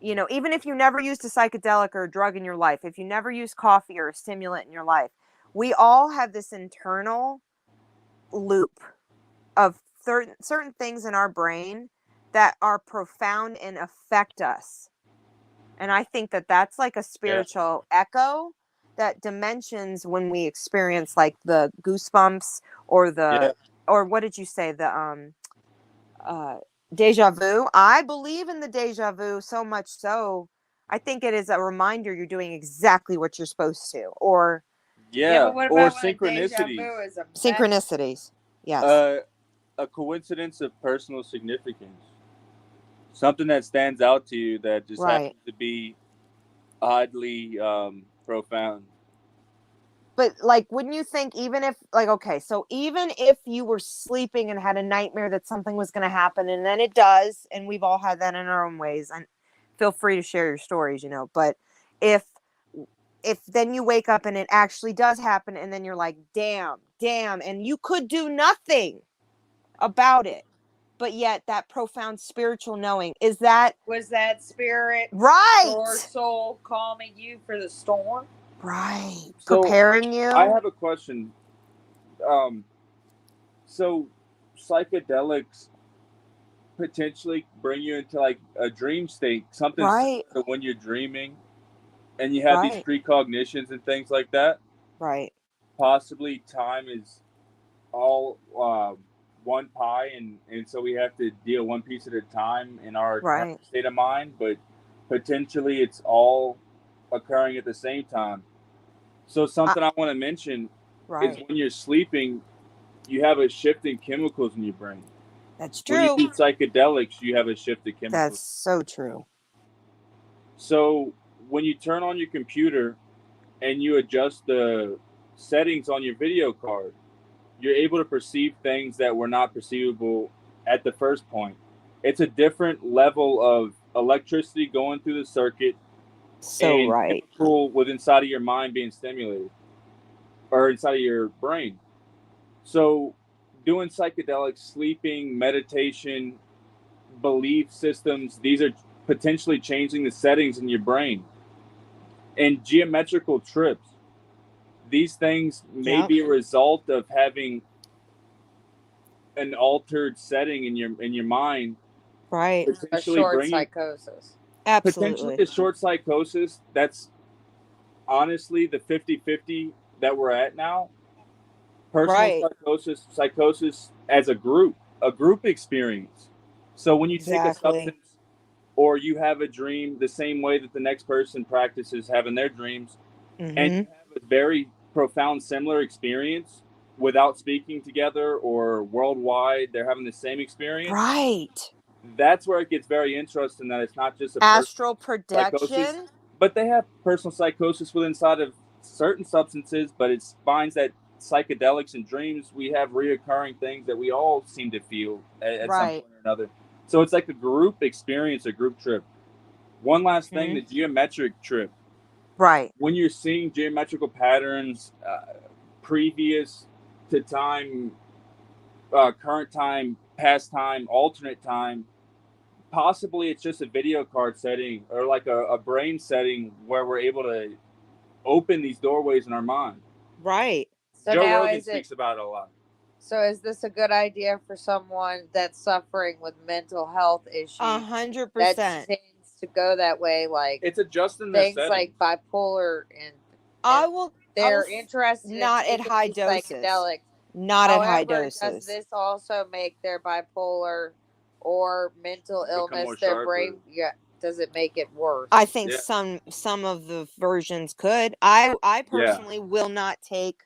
Even if you never used a psychedelic or a drug in your life, if you never used coffee or a stimulant in your life, we all have this internal loop of certain things in our brain that are profound and affect us. And I think that that's like a Yeah. spiritual echo that dimensions when we experience like the goosebumps or Yeah. or what did you say? Uh, Deja vu. I believe in the deja vu so much so I think it is a reminder you're doing exactly what you're supposed to, or Yeah, Yeah. but what Or about when a deja synchronicities. vu is a synchronicities. Yes. A coincidence of personal significance. Something that stands out to you that just Right. happens to be oddly profound. But like, wouldn't you think, even if, like, okay, so even if you were sleeping and had a nightmare that something was going to happen, and then it does, and we've all had that in our own ways, and feel free to share your stories, but if then you wake up and it actually does happen, and then you're like, damn, and you could do nothing about it, but yet that profound spiritual knowing, is that was that spirit right? or soul calming you for the storm? Right. So Preparing you. I have a question. So psychedelics potentially bring you into like a dream state, something Right. similar to when you're dreaming and you have these Right. precognitions and things like that. Right. Possibly time is all one pie, and so we have to deal one piece at a time in our current Right. state of mind, but potentially it's all occurring at the same time. So something I want to mention is Right. when you're sleeping, you have a shift in chemicals in your brain. That's When you true. do psychedelics, you have a shift in chemicals. That's so true. So when you turn on your computer and you adjust the settings on your video card, you're able to perceive things that were not perceivable at the first point. It's a different level of electricity going through the circuit So and right. chemical with inside of your mind being stimulated or inside of your brain. So doing psychedelics, sleeping, meditation, belief systems, these are potentially changing the settings in your brain. And geometrical trips, these things may Yep. be a result of having an altered setting in your mind, Right. A potentially short bringing psychosis. potentially Absolutely. a short psychosis. That's honestly the 50-50 that we're at now. Personal Right. psychosis as a group experience. So when you take a Exactly. substance or you have a dream the same way that the next person practices having their dreams, and you Mm-hmm. have a very profound similar experience without speaking together or worldwide, they're having the same experience. Right. That's where it gets very interesting that it's not just a personal Astral psychosis, projection. but they have personal psychosis within inside of certain substances, but it finds that psychedelics and dreams, we have reoccurring things that we all seem to feel at some Right. point or another. So it's like a group experience, a group trip. One last thing, Mm-hmm. the geometric trip. Right. When you're seeing geometrical patterns previous to time, current time, past time, alternate time, possibly it's just a video card setting or like a brain setting where we're able to open these doorways in our mind. Right. So Joe now Rogan is it? speaks about it a lot. So is this a good idea for someone that's suffering with mental health issues? 100%. That tends to go that way, like It's adjusting the things setting. like bipolar and they're interested not in at high these doses. psychedelics. Not at high However, doses. does this also make their bipolar or mental illness, their brain? Yeah. Does it make it worse? I think some of the versions could. I personally will not take.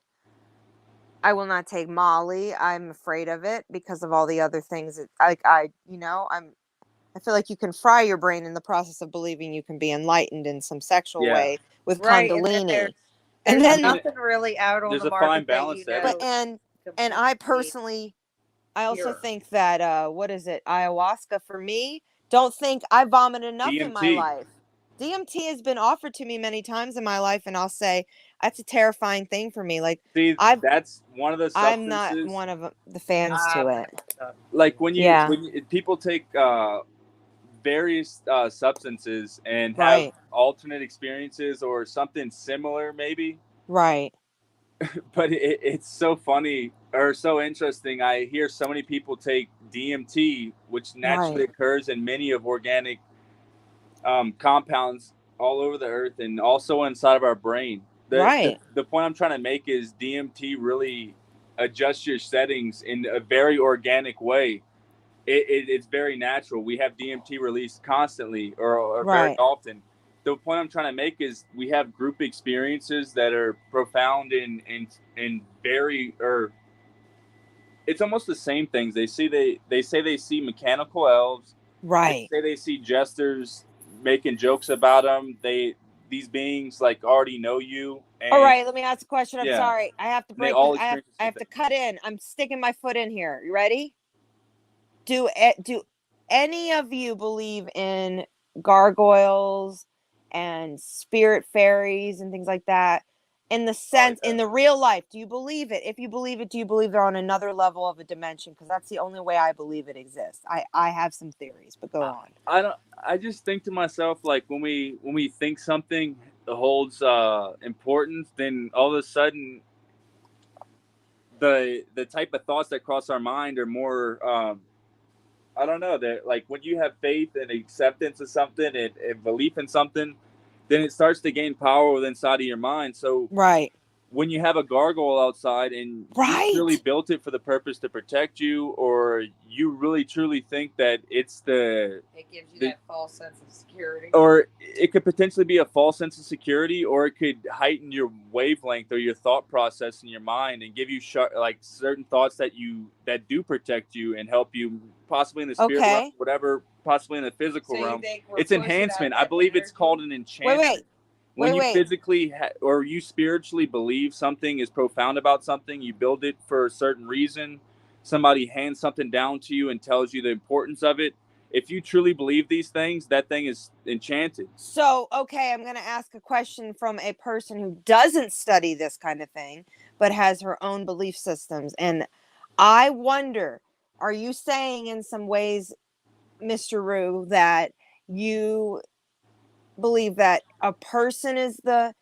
I will not take Molly. I'm afraid of it because of all the other things. I feel like you can fry your brain in the process of believing you can be enlightened in some sexual way with Kundalini. And then there's nothing really out on the market. There's a fine balance there. But and I personally, I also think that what is it? Ayahuasca for me. Don't think I vomit enough in my life. DMT has been offered to me many times in my life, and I'll say that's a terrifying thing for me. Like, that's one of the substances. I'm not one of the fans to it. Like when people take various substances and have alternate experiences or something similar, maybe. Right. But it's so funny or so interesting. I hear so many people take DMT, which naturally occurs in many of organic compounds all over the earth and also inside of our brain. The point I'm trying to make is DMT really adjusts your settings in a very organic way. It's very natural. We have DMT released constantly or very often. The point I'm trying to make is we have group experiences that are profound and very, or it's almost the same things. They say they see mechanical elves. Right. They say they see jesters making jokes about them. These beings like already know you. And, all right, let me ask a question. I'm sorry. I have to break. I have to cut in. I'm sticking my foot in here. You ready? Do any of you believe in gargoyles and spirit fairies and things like that? In the sense, in the real life, do you believe it? If you believe it, do you believe they're on another level of a dimension? Because that's the only way I believe it exists. I have some theories, but go on. I just think to myself, like when we think something holds importance, then all of a sudden the type of thoughts that cross our mind are more I don't know, that like when you have faith and acceptance of something and belief in something, then it starts to gain power within inside of your mind. So when you have a gargoyle outside and you really built it for the purpose to protect you, or you really truly think that it gives you that false sense of security, or it could potentially be a false sense of security, or it could heighten your wavelength or your thought process in your mind and give you like certain thoughts that do protect you and help you possibly in the spirit realm, whatever, possibly in the physical realm. It's enhancement. I believe it's called an enchantment. When you physically or you spiritually believe something is profound about something, you build it for a certain reason. Somebody hands something down to you and tells you the importance of it. If you truly believe these things, that thing is enchanted. So, okay, I'm going to ask a question from a person who doesn't study this kind of thing, but has her own belief systems. And I wonder, are you saying in some ways, Mr. Rue, that you believe that a person is the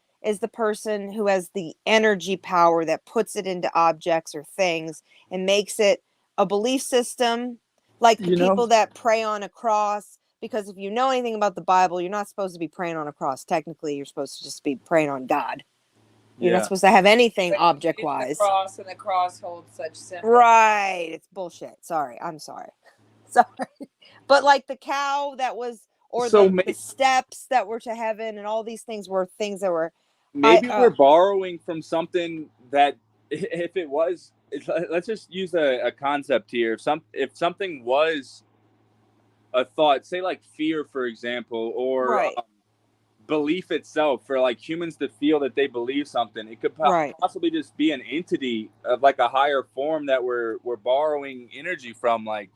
person who has the energy power that puts it into objects or things and makes it a belief system, like the people that pray on a cross? Because if you know anything about the Bible, you're not supposed to be praying on a cross. Technically, you're supposed to just be praying on God. You're not supposed to have anything object wise. The cross, and the cross holds such symbol. Right. It's bullshit. I'm sorry. But like the cow that was, or the steps that were to heaven, and all these things were things that were. Maybe we're borrowing from something that, if it was, let's just use a concept here. If something was a thought, say like fear, for example, or belief itself, for like humans to feel that they believe something, it could possibly just be an entity of like a higher form that we're borrowing energy from, like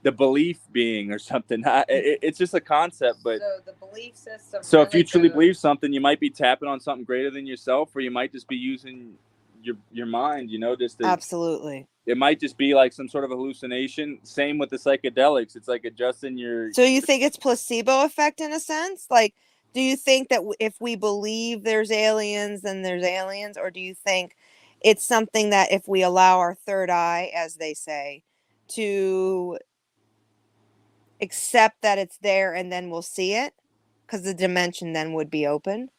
the belief being or something. It's just a concept, but so the belief system. So if you truly believe something, you might be tapping on something greater than yourself, or you might just be using your mind, just to, absolutely. it might just be like some sort of hallucination. Same with the psychedelics. It's like adjusting your. So you think it's placebo effect in a sense? Like, do you think that if we believe there's aliens, then there's aliens? Or do you think it's something that if we allow our third eye, as they say, to accept that it's there and then we'll see it? Because the dimension then would be open.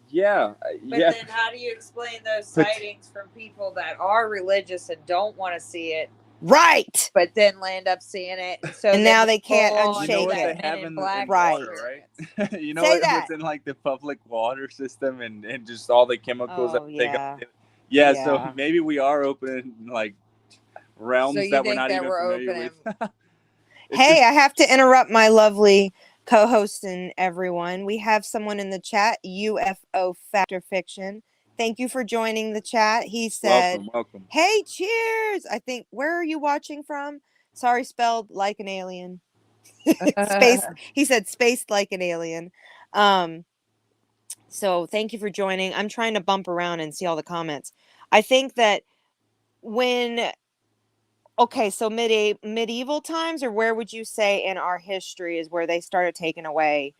Yeah. But yeah. then how do you explain those sightings from people that are religious and don't want to see it? Right. But then land up seeing it. So And now they can't full-on unshake You know what it. they have in Right. water, right? You know Say what's in like the public water system and just all the chemicals Oh, that they yeah. got. Yeah, Yeah. so maybe we are opening like realms So you that we're think not that even we're familiar opening? with. Hey, I have to interrupt my lovely co-host and everyone. We have someone in the chat, UFO Factor Fiction. Thank you for joining the chat. He said, welcome. hey, cheers. I think, where are you watching from? Sorry, spelled like an alien. Space. He said spaced like an alien. So thank you for joining. I'm trying to bump around and see all the comments. I think that when okay, so medieval times, or where would you say in our history is where they started taking away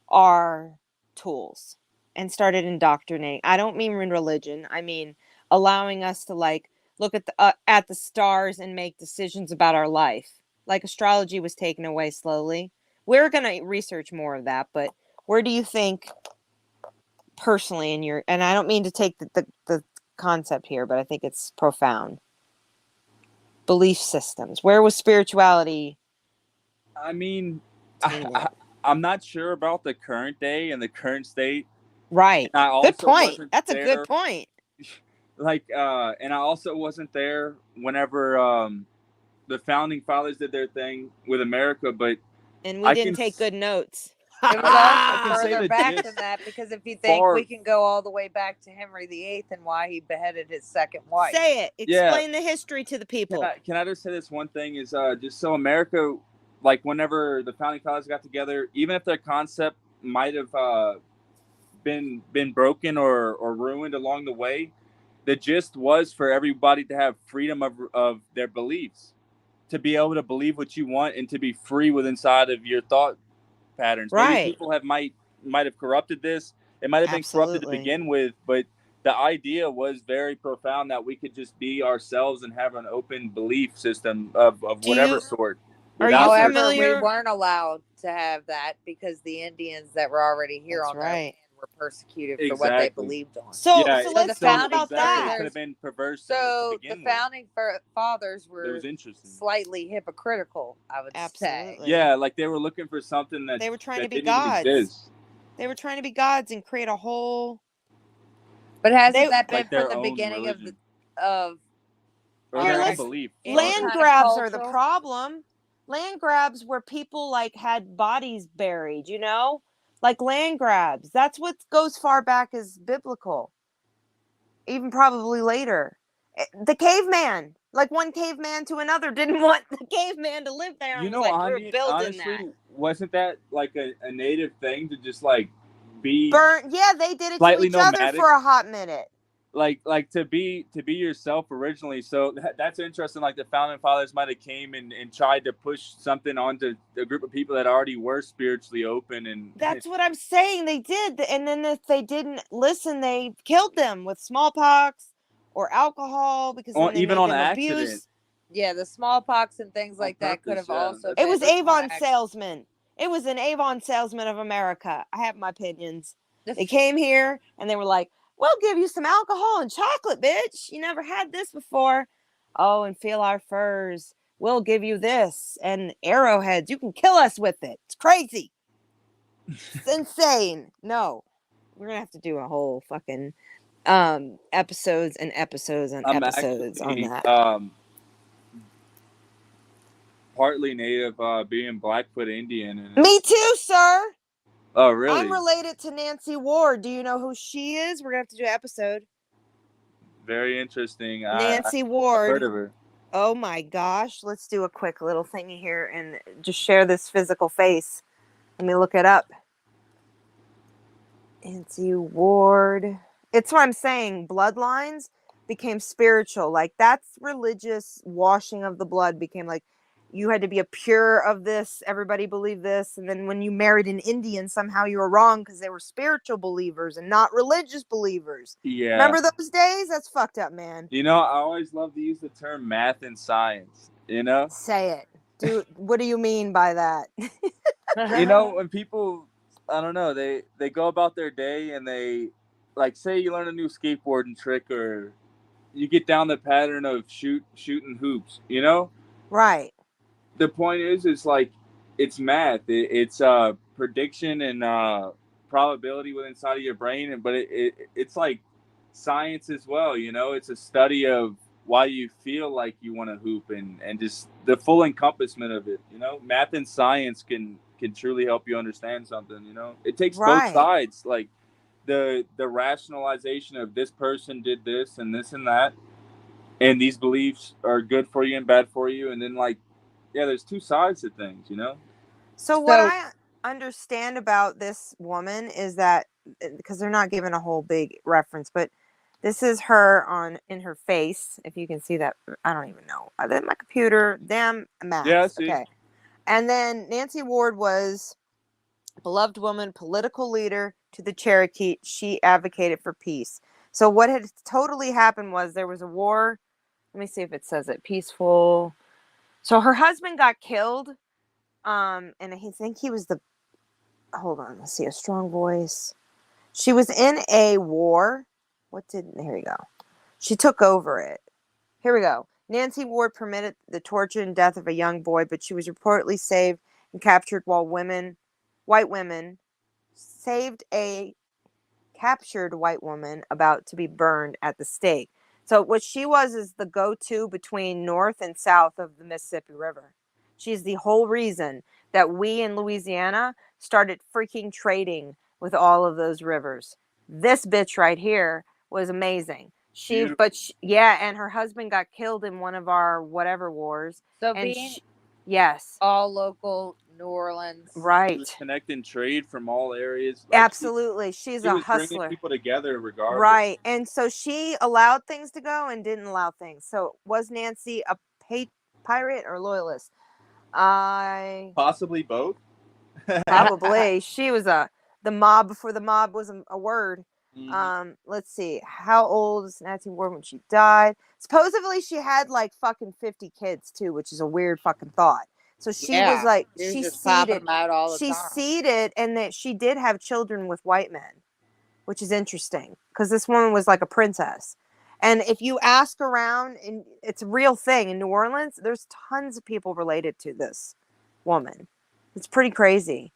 our tools and started indoctrinating? I don't mean in religion. I mean allowing us to like look at the stars and make decisions about our life. Like astrology was taken away slowly. We're going to research more of that, but where do you think personally in your, and I don't mean to take the concept here, but I think it's profound. Belief systems. Where was spirituality? I mean, tainted? I'm not sure about the current day and the current state. Right. And I also Good point. wasn't That's a there, good point. Like, and I also wasn't there whenever the founding fathers did their thing with America, but And we I didn't can take good notes. It was I also can say further the back gist than that, because if you think far- we can go all the way back to Henry VIII and why he beheaded his second wife. Say it. Yeah. Explain the history to the people. Can I just say this one thing is just so America, like whenever the founding fathers got together, even if their concept might have been broken or ruined along the way, the gist was for everybody to have freedom of their beliefs, to be able to believe what you want and to be free with inside of your thought patterns. Right. Maybe people might have corrupted this. It might have been corrupted to begin with, but the idea was very profound that we could just be ourselves and have an open belief system of whatever sort. However, we weren't allowed to have that because the Indians that were already here on their land were persecuted for what they believed on. So let's talk about that. It could have been perverse. So the founding fathers It were was interesting. slightly hypocritical, I would say. Yeah, like they were looking for something that they were trying to be didn't gods. even exist. They were trying to be gods and create a whole. But hasn't that been like from the beginning religion. of their own belief? Land grabs are the problem. Land grabs where people like had bodies buried, you know, like land grabs. That's what goes far back as biblical. Even probably later. The caveman, like one caveman to another, didn't want the caveman to live there. You know, like, honestly, wasn't that like a native thing to just like be burnt? Yeah, they did it to each other for a hot minute. Like to be yourself originally. So that's interesting. Like the founding fathers might have came and tried to push something onto a group of people that already were spiritually open, and that's what I'm saying. They did, and then if they didn't listen, they killed them with smallpox or alcohol because then they even made on them accident. abuse. Yeah, the smallpox and things like that could have also. It was Avon salesman. It was an Avon salesman of America. I have my opinions. They came here and they were like, we'll give you some alcohol and chocolate, bitch. You never had this before. Oh, and feel our furs. We'll give you this. And arrowheads. You can kill us with it. It's crazy. It's insane. No. We're going to have to do a whole fucking episodes and episodes and episodes actually, on that. Partly native, being Blackfoot Indian. And me too, sir. Oh, really? I'm related to Nancy Ward. Do you know who she is? We're going to have to do an episode. Very interesting. Nancy Ward. I've heard of her. Oh my gosh. Let's do a quick little thingy here and just share this physical face. Let me look it up. Nancy Ward. It's what I'm saying. Bloodlines. became spiritual. Like that's religious washing of the blood became like you had to be a pure of this. Everybody believed this. And then when you married an Indian, somehow you were wrong because they were spiritual believers and not religious believers. Yeah. Remember those days? That's fucked up, man. You know, I always love to use the term math and science, you know? Say it. Dude, what do you mean by that? You know, when people, I don't know, they go about their day and they, like, say you learn a new skateboarding trick or you get down the pattern of shooting hoops, you know? Right. The point is like, it's math. It's prediction and probability within inside of your brain, but it's like science as well, you know? It's a study of why you feel like you want to hoop and just the full encompassment of it, you know? Math and science can truly help you understand something, you know? It takes both Right. sides, like the rationalization of this person did this and that, and these beliefs are good for you and bad for you, and then like, yeah, there's two sides to things, you know? So what I understand about this woman is that because they're not giving a whole big reference, but this is her in her face. If you can see that, I don't even know. My computer, damn maps. Yeah, I see. Okay. And then Nancy Ward was a beloved woman, political leader to the Cherokee. She advocated for peace. So what had totally happened was there was a war. Let me see if it says it. Peaceful. So her husband got killed. And I think he was hold on, let's see, a strong voice. She was in a war. Here we go. She took over it. Here we go. Nancy Ward permitted the torture and death of a young boy, but she was reportedly saved and captured while white women, saved a captured white woman about to be burned at the stake. So what she was is the go-to between north and south of the Mississippi River. She's the whole reason that we in Louisiana started freaking trading with all of those rivers. This bitch right here was amazing. And her husband got killed in one of our whatever wars. So and being yes, all local New Orleans, right? She was connecting trade from all areas. Like Absolutely, she's a was hustler. Bringing people together regardless. Right, and so she allowed things to go and didn't allow things. So was Nancy a pirate or loyalist? Possibly both. Probably. She was the mob before the mob was a word. Mm-hmm. Let's see. How old is Nancy Ward when she died? Supposedly she had like fucking 50 kids too, which is a weird fucking thought. So she was like, she just popping them out all the time. She's seeded, and that she did have children with white men, which is interesting because this woman was like a princess. And if you ask around, and it's a real thing in New Orleans, there's tons of people related to this woman. It's pretty crazy.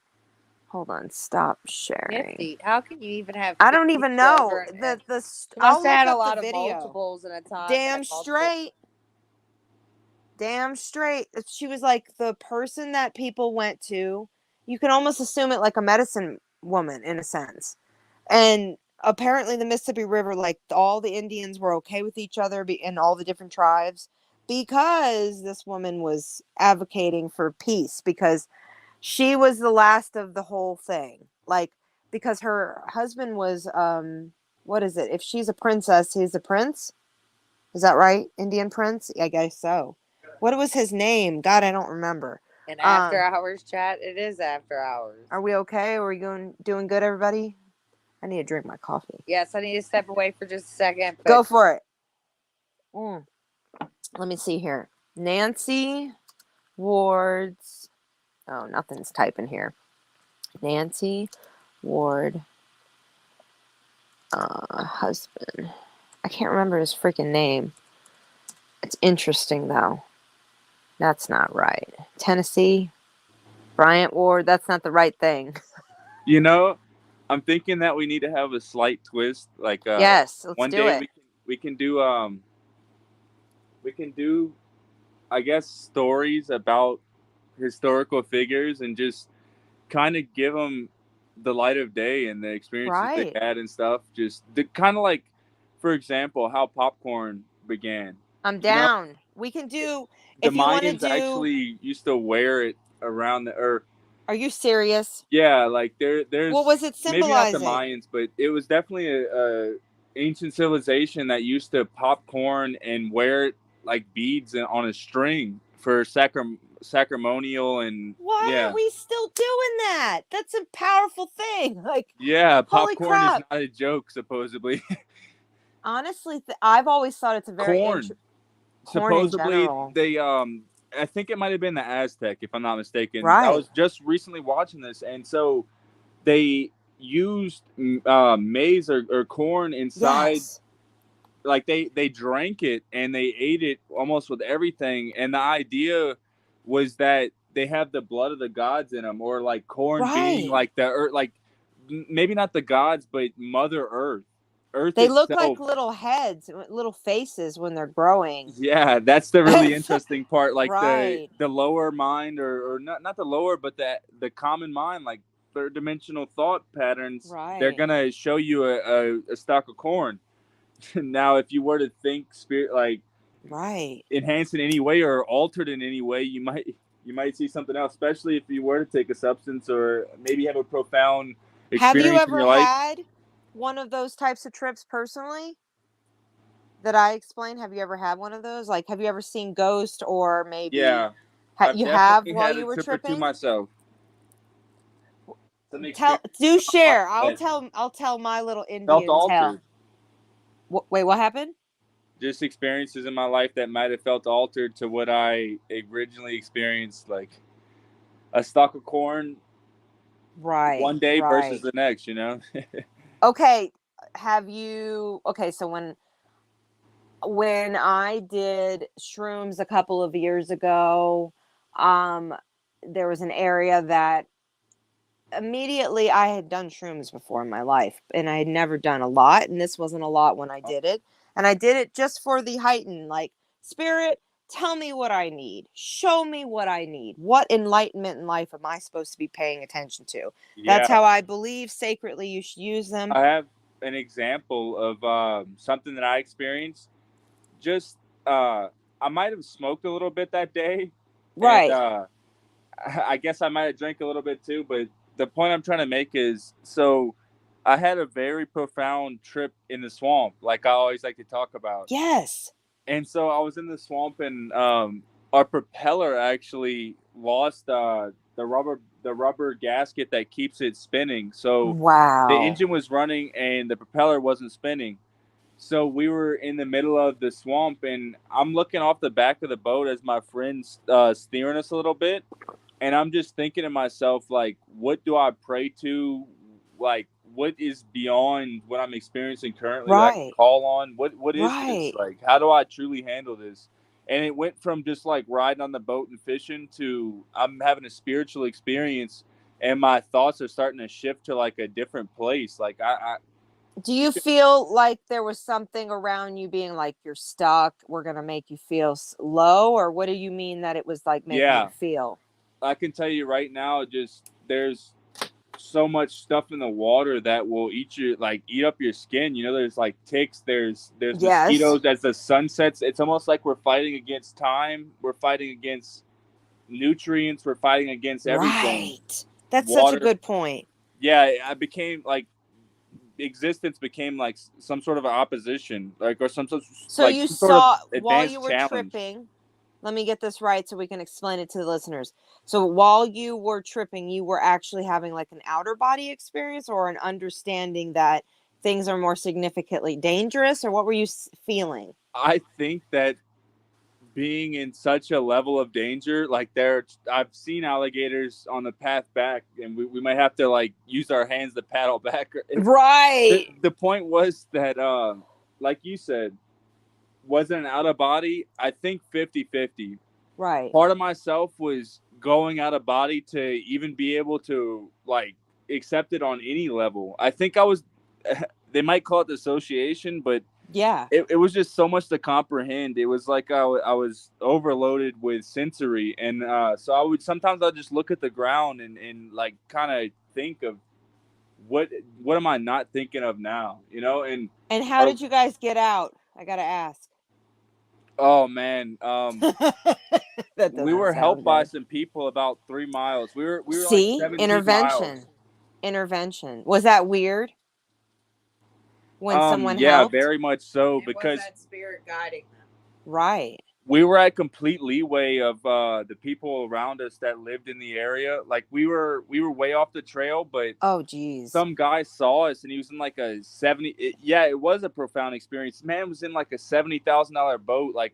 Hold on, stop sharing. Nifty. How can you even have? I don't even know. Must have had a lot of multiples in a time. Damn straight. Damn straight. She was like the person that people went to. You can almost assume it like a medicine woman in a sense. And apparently the Mississippi River, like all the Indians were okay with each other and all the different tribes because this woman was advocating for peace because she was the last of the whole thing. Like, because her husband was, what is it? If she's a princess, he's a prince. Is that right? Indian prince? I guess so. What was his name? God, I don't remember. And after hours chat, it is after hours. Are we okay? Are we doing good, everybody? I need to drink my coffee. Yes, I need to step away for just a second. Go for it. Let me see here. Nancy Ward's. Oh, nothing's typing here. Nancy Ward husband. I can't remember his freaking name. It's interesting, though. That's not right. Tennessee. Bryant Ward. That's not the right thing. You know, I'm thinking that we need to have a slight twist. Like, yes, let's one do day it. we can do, I guess, stories about historical figures and just kind of give them the light of day and the experiences they had and stuff. Just kind of like, for example, how popcorn began. I'm down. You know? We can do. The Mayans actually used to wear it around Are you serious? Yeah, like there's. What was it symbolizing? Maybe not the Mayans, but it was definitely ancient civilization that used to pop corn and wear it like beads on a string for sacramental and Why aren't yeah. we still doing that? That's a powerful thing. Like, Yeah, holy popcorn is crap. not a joke, supposedly. Honestly, I've always thought it's a very Corn. corn in Supposedly general. they I think it might have been the Aztec, if I'm not mistaken. I Right. was just recently watching this, and so they used maize or corn inside, Yes. like they drank it and they ate it almost with everything, and the idea was that they have the blood of the gods in them, or like corn being Right. like the earth, like maybe not the gods but Mother Earth They look like itself. little heads, little faces when they're growing. Yeah, that's the really interesting part. Like Right. the lower mind, or not the lower, but the common mind, like third dimensional thought patterns. They're Right. gonna show you a stalk of corn. Now, if you were to think spirit, like Right. enhanced in any way or altered in any way, you might see something else. Especially if you were to take a substance or maybe have a profound Have you experience in ever your life. had one of those types of trips personally that I explained? Have you ever had one of those? Like, have you ever seen ghost, or maybe Yeah, I've you have definitely while had a you were trip or two tripping? myself. Some Tell, experience do share. that I'll tell my little felt Indian tale. altered. Wait, what happened? Just experiences in my life that might have felt altered to what I originally experienced, like a stalk of corn Right. one day versus Right. the next, you know? Okay. Okay, so when I did shrooms a couple of years ago, um there was an area that immediately I had done shrooms before in my life, and I had never done a lot, and this wasn't a lot when I did it. And I did it just for the heightened, like, spirit, tell me what I need. Show me what I need. What enlightenment in life am I supposed to be paying attention to? That's Yeah. how I believe sacredly you should use them. I have an example of something that I experienced. Just, I might have smoked a little bit that day, and Right. I guess I might have drank a little bit too, but the point I'm trying to make is, so I had a very profound trip in the swamp, like I always like to talk about. Yes. And so I was in the swamp, and our propeller actually lost the rubber gasket that keeps it spinning. So the Wow. engine was running and the propeller wasn't spinning. So we were in the middle of the swamp, and I'm looking off the back of the boat as my friend's steering us a little bit, and I'm just thinking to myself, like, what do I pray to? Like, what is beyond what I'm experiencing currently that I can Right. call on? What is this? Right. Like, how do I truly handle this? And it went from just like riding on the boat and fishing to I'm having a spiritual experience, and my thoughts are starting to shift to like a different place. Like Do you feel like there was something around you being like, you're stuck, we're going to make you feel low? Or what do you mean that it was like making you yeah, feel? I can tell you right now, just there's so much stuff in the water that will eat up your skin. You know, there's like ticks, there's Yes. mosquitoes. As the sun sets, it's almost like we're fighting against time. We're fighting against nutrients. We're fighting against everything. Right. That's such a Water. good point. Yeah, I became like existence became like some sort of opposition, like or So you some sort of saw while you advanced were challenge. tripping, let me get this right so we can explain it to the listeners. So while you were tripping, you were actually having like an outer body experience, or an understanding that things are more significantly dangerous, or what were you feeling? I think that being in such a level of danger, like I've seen alligators on the path back, and we might have to like use our hands to paddle back. Right. The point was that like you said, wasn't an out of body. I think 50-50. Right. Part of myself was going out of body to even be able to like accept it on any level. I think I was they might call it dissociation, but Yeah. it was just so much to comprehend. It was like I was overloaded with sensory, and so I'll just look at the ground and like kind of think of what am I not thinking of now, you know? And how Or, did you guys get out? I gotta ask. oh man, That we doesn't were helped sound by good. some people about 3 miles. We were like See, 17 miles. intervention. Intervention. Was that weird? when someone Yeah, helped? very much so, And because was that spirit guiding them? Right. we were at complete leeway of the people around us that lived in the area. Like we were way off the trail, but Oh, geez. some guy saw us and he was in like a 70. It was a profound experience. The man was in like a $70,000 boat. Like,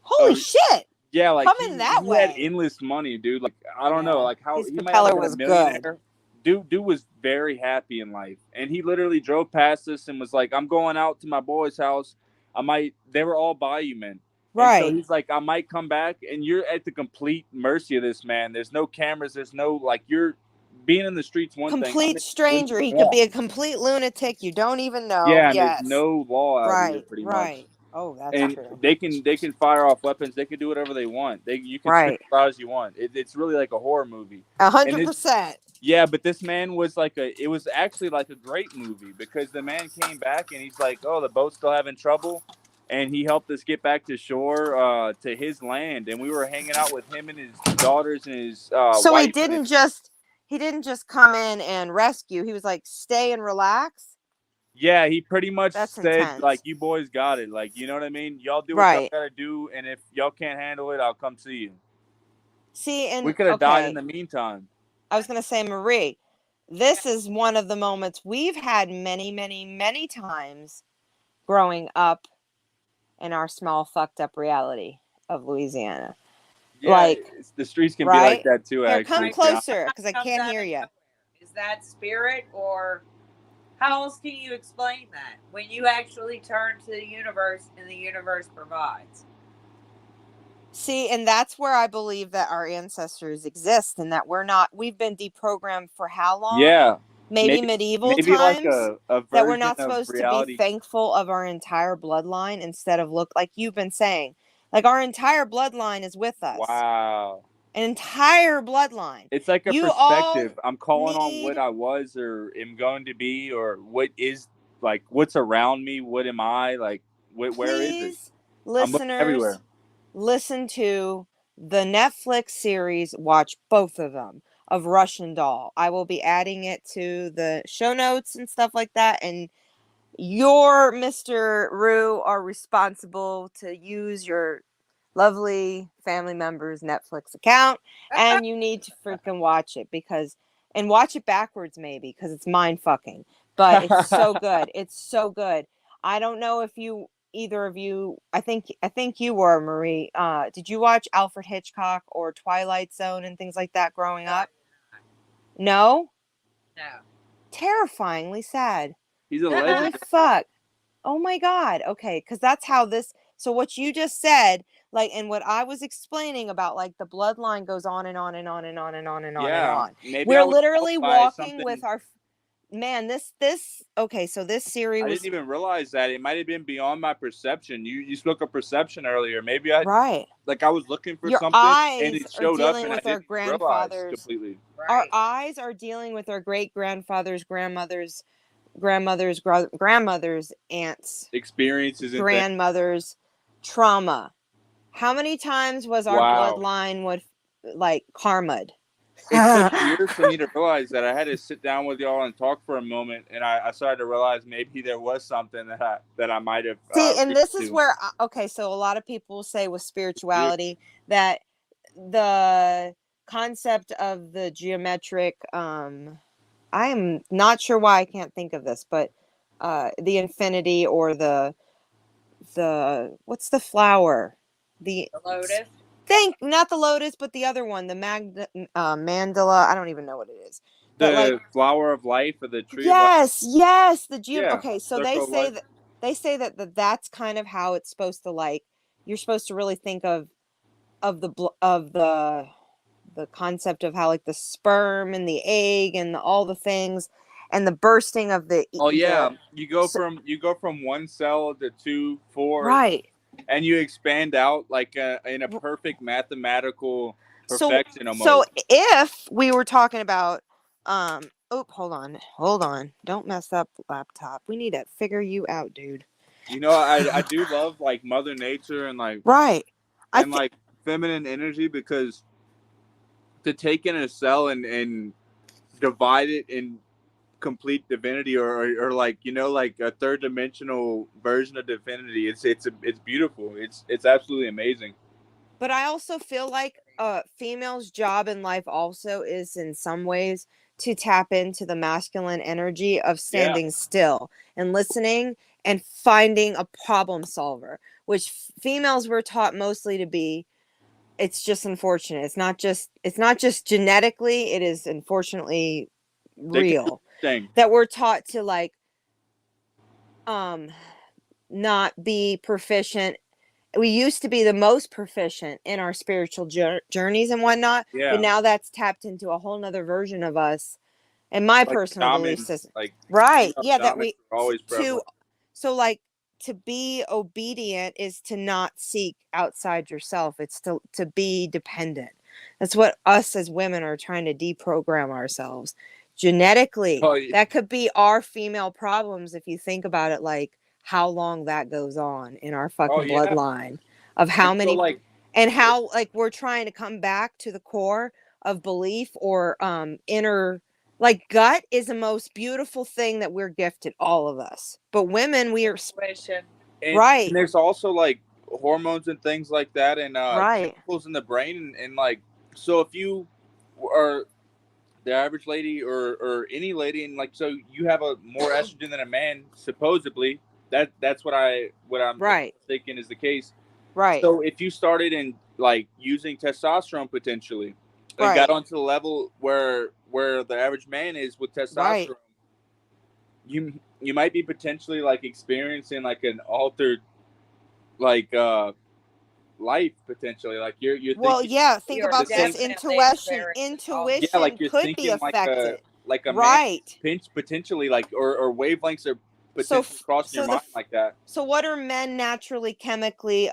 Holy shit. yeah, like Coming that he had way. endless money, dude. Like, I don't know, Yeah. like how His he might have propeller been a was millionaire. good. Dude was very happy in life, and he literally drove past us and was like, "I'm going out to my boy's house. I might." They were all Bayou men, and so Right. he's like, "I might come back," and you're at the complete mercy of this man. There's no cameras. There's no like you're being in the streets. One thing, Complete stranger. He could be a complete lunatic. You don't even know. yeah, and there's Yes. no law out here Right. pretty much. Right. Oh, that's And true. they can fire off weapons. They can do whatever they want. You can Right. spit as loud as you want. It's really like a horror movie. 100%. Yeah, but this man was like it was actually like a great movie, because the man came back and he's like, "Oh, the boat's still having trouble," and he helped us get back to shore, to his land, and we were hanging out with him and his daughters and his So wife. he didn't just come in and rescue. He was like, stay and relax. Yeah, he pretty much That's said intense. like, "You boys got it. Like, you know what I mean? Y'all do what y'all Right. gotta do, and if y'all can't handle it, I'll come see you." See, and We could have died okay, in the meantime. I was going to say, Marie, this is one of the moments we've had many, many, many times growing up in our small fucked up reality of Louisiana. Yeah, Like, the streets can be right? like that too. Here, Actually, come to be honest. closer, because I can't hear you. Is that spirit, or how else can you explain that when you actually turn to the universe and the universe provides? See, and that's where I believe that our ancestors exist, and that we've been deprogrammed for how long? Yeah, maybe medieval maybe times, like a version that we're not of supposed to reality. be thankful of our entire bloodline, instead of look like you've been saying, like our entire bloodline is with us. Wow, An entire bloodline. it's like a You perspective. all I'm calling on need- what I was or am going to be, or what is like what's around me. What am I like? Where is it? Please, I'm looking listeners, everywhere. listen to the Netflix series. Watch both of them of Russian Doll. I will be adding it to the show notes and stuff like that. And your Mr. Rue are responsible to use your lovely family member's Netflix account, and you need to freaking watch it, and watch it backwards maybe, because it's mind fucking, but it's so good. It's so good. I don't know if either of you, I think you were, Marie. Did you watch Alfred Hitchcock or Twilight Zone and things like that growing up? No? No. Terrifyingly sad. He's a Holy legend. fuck. Oh my God. Okay. Because that's how so what you just said, like, and what I was explaining about, like, the bloodline goes on and on and on and on and on and on and on. Maybe We're I was literally helped by walking with our, man, okay. So this series I was, didn't even realize that it might have been beyond my perception. You spoke of perception earlier. Maybe I right. like I was looking for Your something and eyes it are showed up dealing and I with our didn't realize grandfathers. completely. Right. Our eyes are dealing with our great grandfathers, grandmothers, aunts, Experiences and grandmothers, trauma. How many times was our bloodline like karma'd? It took years for me to realize that. I had to sit down with y'all and talk for a moment, and I started to realize maybe there was something that I might have. See, and this is where, okay, so a lot of people say with spirituality that the concept of the geometric, I am not sure why I can't think of this, but the infinity, or the what's the flower? The lotus? Not the lotus, but the other one, the mandala. I don't even know what it is. The But like, flower of life, or the tree of life. Yes, the Yeah, okay, so they say that that's kind of how it's supposed to, like, you're supposed to really think of the concept of how, like, the sperm and the egg and all the things, and the bursting of the you go from one cell to 2, 4, right, and you expand out like in a perfect mathematical perfection almost. So if we were talking about hold on, don't mess up, laptop. We need to figure you out, dude. You know, I do love like Mother Nature and like like feminine energy, because to take in a cell and divide it and complete divinity, or like, you know, like a third dimensional version of divinity. It's beautiful. It's absolutely amazing. But I also feel like a female's job in life also is in some ways to tap into the masculine energy of Yeah. standing still and listening and finding a problem solver, which females were taught mostly to be. It's just unfortunate. It's not just genetically, it is unfortunately They can do real anything. that we're taught to like um not be proficient. We used to be the most proficient in our spiritual journeys and whatnot, but Yeah. now that's tapped into a whole nother version of us and my Like personal belief shamans, system. like Right. female Yeah, that shamans we are always to prevalent. so like to be obedient is to not seek outside yourself. It's to be dependent. That's what us as women are trying to deprogram ourselves. Genetically, Oh, that could be our female problems if you think about it, like how long that goes on in our oh fucking yeah. bloodline of And how so many like, and how like we're trying to come back to the core of belief or inner, like gut is the most beautiful thing that we're gifted, all of us. But women, we are Intuition. and right, there's also like hormones and things like that, and right, chemicals in the brain, and like, so if you are the average lady, or any lady, and like, so you have a more estrogen than a man, supposedly. That's what I'm right, thinking is the case. right, So if you started in like using testosterone potentially, and got right, onto the level where the average man is with right. testosterone, you might be potentially like experiencing like an altered, like life potentially. Like you're Well, thinking yeah, think You're about the this. same. definitely Intuition, experiencing all. Yeah, like intuition you're could be thinking affected. like a man Right. pinch potentially, like, or wavelengths are So potentially crossing your so the mind like that. so what are men naturally chemically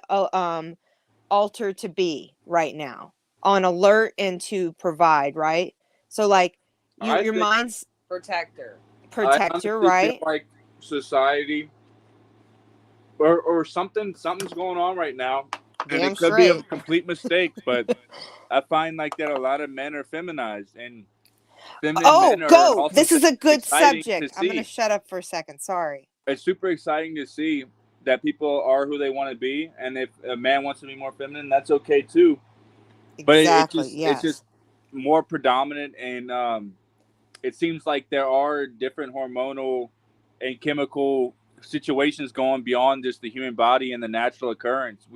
altered to be right now? On alert and to provide, right? So like I your think mind's Protector. I protector, honestly feel right? like society, or something's going on right now, and Damn it could be a straight. complete mistake, but I find like that a lot of men are feminized, and feminine Oh, men are go. also This is a good exciting to subject. I'm going to see. shut up for a second. Sorry. It's super exciting to see that people are who they want to be, and if a man wants to be more feminine, that's okay too. But Exactly. it's Yes. just more predominant, and it seems like there are different hormonal and chemical situations going beyond just the human body and the natural occurrence.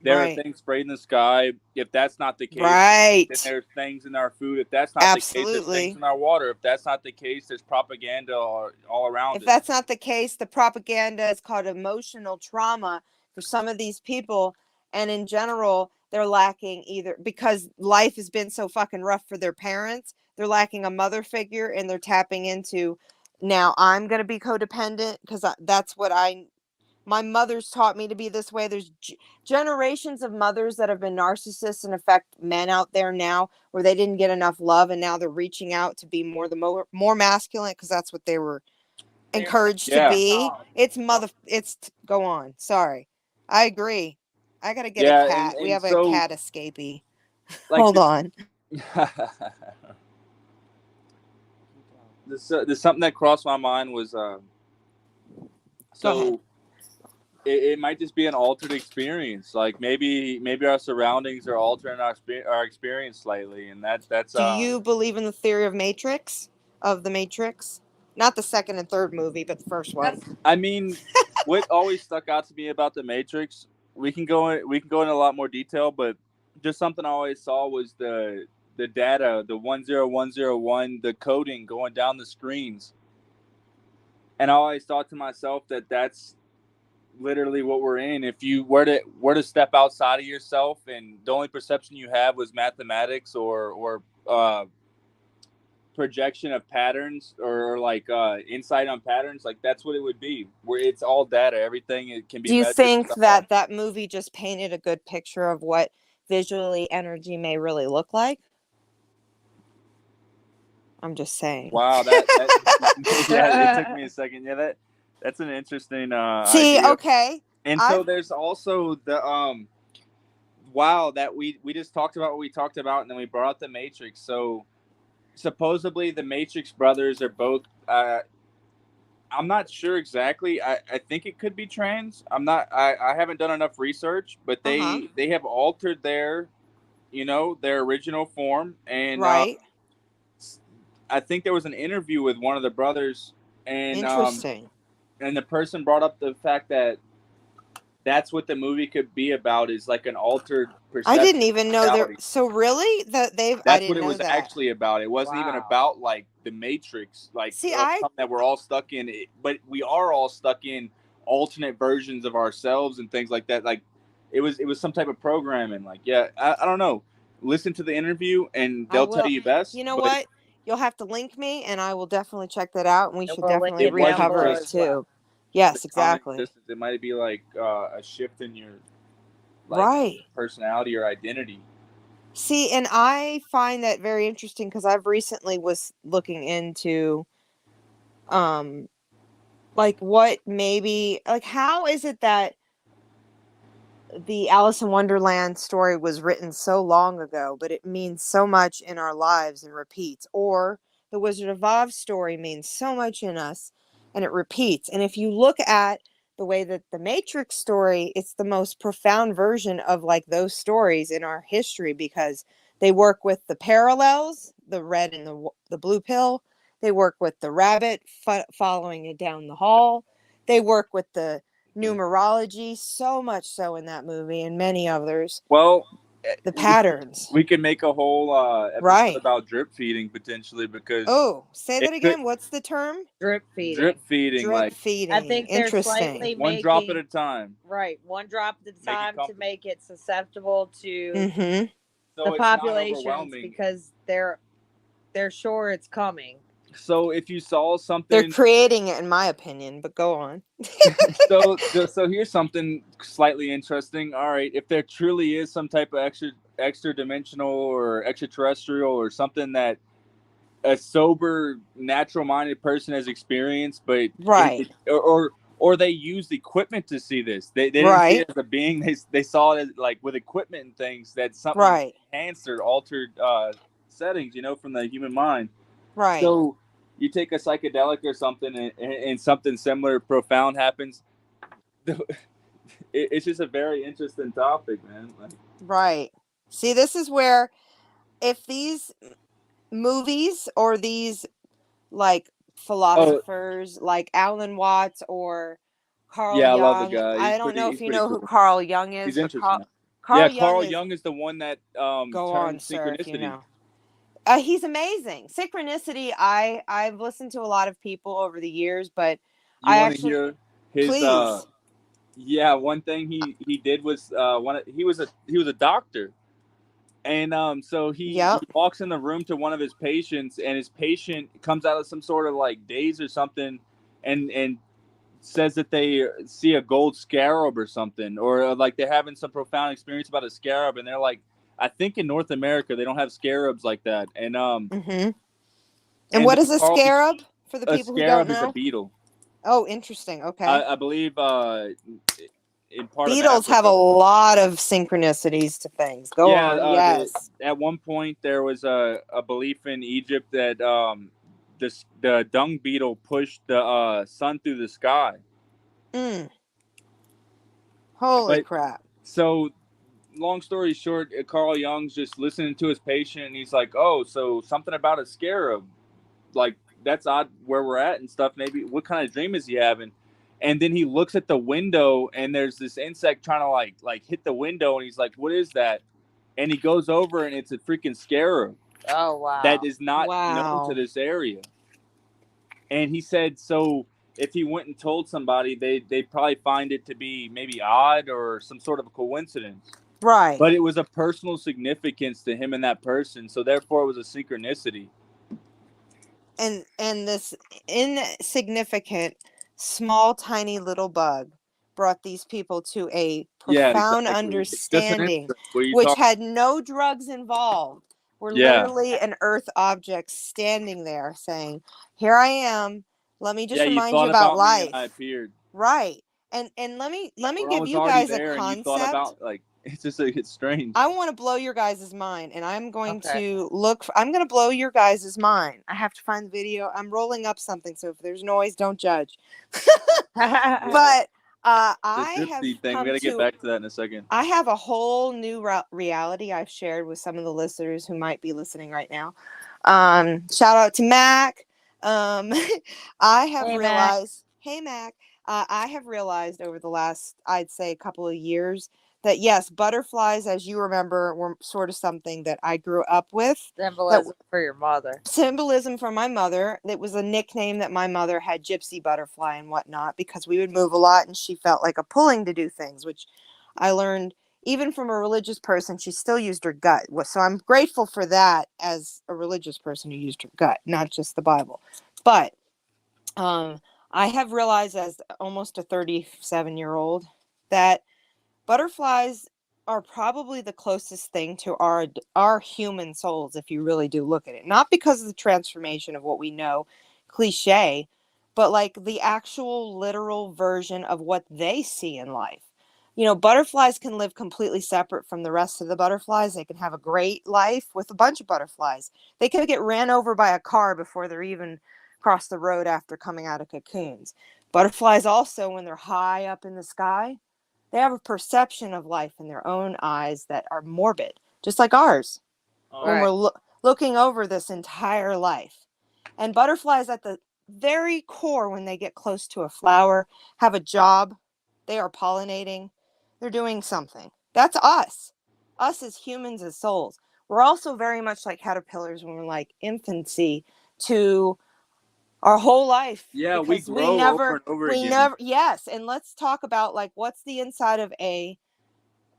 There are Right. things sprayed in the sky. If that's not the case, then Right. there's things in our food. If that's not the case, there's things Absolutely. in our water. If that's not the case, there's propaganda all around If us. that's not the case, the propaganda is called emotional trauma for some of these people. And in general, they're lacking either because life has been so fucking rough for their parents. They're lacking a mother figure and they're tapping into now I'm going to be codependent because that's what my mother's taught me to be this way. There's generations of mothers that have been narcissists and affect men out there now where they didn't get enough love and now they're reaching out to be more masculine because that's what they were They're encouraged to Yeah, be. Go on. Sorry. I agree. I got to get a yeah, cat. We and have a so cat escapee. like Hold on. this something that crossed my mind was Go ahead. so it might just be an altered experience. Like maybe our surroundings are altering our experience slightly, and that's Do you believe in the theory of Matrix? Of the Matrix? Not the second and third movie, but the first one. That's I mean, what always stuck out to me about the Matrix. We can go into a lot more detail, but just something I always saw was the data, the 10101, the coding going down the screens, and I always thought to myself that that's literally what we're in. If you were to step outside of yourself and the only perception you have was mathematics, or projection of patterns, or like insight on patterns, like that's what it would be, where it's all data, everything, it can be Do you measured think somehow. that that movie just painted a good picture of what visually energy may really look like? I'm just saying. Wow, that yeah, it took me a second. Yeah, that's an interesting See, idea. okay. And I so there's also the wow, that we just talked about what we talked about, and then we brought up the Matrix. So supposedly the Matrix brothers are both. I'm not sure exactly. I think it could be trans. I'm not. I haven't done enough research, but Uh-huh. they have altered their, their original form, and Right. I think there was an interview with one of the brothers, and Interesting. and the person brought up the fact that that's what the movie could be about, is like an altered I perception didn't of even know there. reality. So really, I That's what didn't it know was that. actually about. It wasn't even Wow. about like the Matrix, like See, something that we're all stuck in. But we are all stuck in alternate versions of ourselves and things like that. Like it was some type of programming. Like I don't know. Listen to the interview and I they'll tell will. you best. You know But what? You'll have to link me, and I will definitely check that out. And we And should we'll link definitely it it down wasn't recover below it as just well. too. the Yes, common exactly. existence. It might be like a shift in your like Right. personality or identity. See, and I find that very interesting because I've recently was looking into um like what maybe like how is it that the Alice in Wonderland story was written so long ago, but it means so much in our lives and repeats. Or the Wizard of Oz story means so much in us and it repeats. And if you look at the way that the Matrix story, it's the most profound version of like those stories in our history because they work with the parallels, the red and the blue pill. They work with the rabbit following it down the hall. They work with the numerology, so much so in that movie and many others. Well, The patterns. we can make a whole episode Right. about drip feeding potentially, because Oh, say it that could again. What's the term? Drip feeding. drip feeding, Drip like I feeding. think they're Interesting. slightly one drop at making a time, right one drop at a make it time to comfortable, make it susceptible to Mm-hmm. the so it's not populations overwhelming. because they're sure it's coming. So if you saw They're something, creating it, in my opinion, but go on. so here's something slightly interesting. All right, if there truly is some type of extra dimensional or extraterrestrial or something that a sober, natural-minded person has experienced, but Right. or they used equipment to see this. They didn't see Right. it as a being. They saw it as like with equipment and things that something Right. enhanced or altered settings, from the human mind. Right. So you take a psychedelic or something, and something similar, profound happens. It's just a very interesting topic, man. Like, Right. See, this is where if these movies or these like oh philosophers like Alan Watts or Carl yeah, I love the Jung. guy. I don't know He's if you pretty know who cool. Carl Jung He's is, but interesting. Carl Yeah, Jung Carl is Jung is the one that go on, termed sir, if you synchronicity. know. He's amazing. Synchronicity. I've listened to a lot of people over the years, but You I want to actually hear his please. yeah, one thing he did was he was a doctor. And so he Yep. walks in the room to one of his patients, and his patient comes out of some sort of like daze or something, and says that they see a gold scarab or something, or like they're having some profound experience about a scarab, and they're like, I think in North America they don't have scarabs like that, Mm-hmm. And and what then is a Carl, scarab for the a people who don't scarab is a know? beetle. Oh, interesting. Okay. I believe in part of Beetles have a Africa. lot of synchronicities to things. Go Yeah, on. Yes. at one point there was a belief in Egypt that the dung beetle pushed the sun through the sky. Mm. Holy But crap. so, long story short, Carl Jung's just listening to his patient, and he's like, "Oh, so something about a scarab, like that's odd where we're at and stuff. Maybe what kind of dream is he having?" And then he looks at the window, and there's this insect trying to like hit the window, and he's like, "What is that?" And he goes over, and it's a freaking scarab Oh that wow. is not known to Wow. this area. And he said, so if he went and told somebody, they'd probably find it to be maybe odd or some sort of a coincidence. Right. But it was a personal significance to him and that person, so therefore it was a synchronicity. And this insignificant, small, tiny little bug brought these people to a Yeah, profound exactly. It's just an understanding, instant. What are you which talking? had no drugs involved. We're Yeah, literally an earth object standing there saying, "Here I am. Let me just yeah. You remind you thought about about me, and I life." appeared. Right. And let me Or I give was you already guys a there, and you thought concept. about like. It's just like, it's strange. I want to blow your guys' mind, and I'm going Okay. to I'm going to blow your guys' mind. I have to find the video. I'm rolling up something, so if there's noise, don't judge. But The I have gypsy thing. We come gotta get to back to that in a second. I have a whole new reality I've shared with some of the listeners who might be listening right now. Shout out to Mac. I have Hey, realized, hey, Mac, I have realized over the last, I'd say, couple of years that, yes, butterflies, as you remember, were sort of something that I grew up with. Symbolism for your mother. Symbolism from my mother. It was a nickname that my mother had, Gypsy Butterfly and whatnot, because we would move a lot and she felt like a pulling to do things, which I learned even from a religious person. She still used her gut. So I'm grateful for that as a religious person who used her gut, not just the Bible. But I have realized as almost a 37-year-old that butterflies are probably the closest thing to our human souls, if you really do look at it. Not because of the transformation of what we know, cliche, but like the actual literal version of what they see in life. You know, butterflies can live completely separate from the rest of the butterflies. They can have a great life with a bunch of butterflies. They could get ran over by a car before they're even crossed the road after coming out of cocoons. Butterflies also, when they're high up in the sky, they have a perception of life in their own eyes that are morbid, just like ours, when Right. we're looking over this entire life. And butterflies, at the very core, when they get close to a flower, have a job. They are pollinating. They're doing something. That's us. Us as humans, as souls. We're also very much like caterpillars when we're like infancy to our whole life, Yeah, we because grow over and over again. yes. And let's talk about like what's the inside of a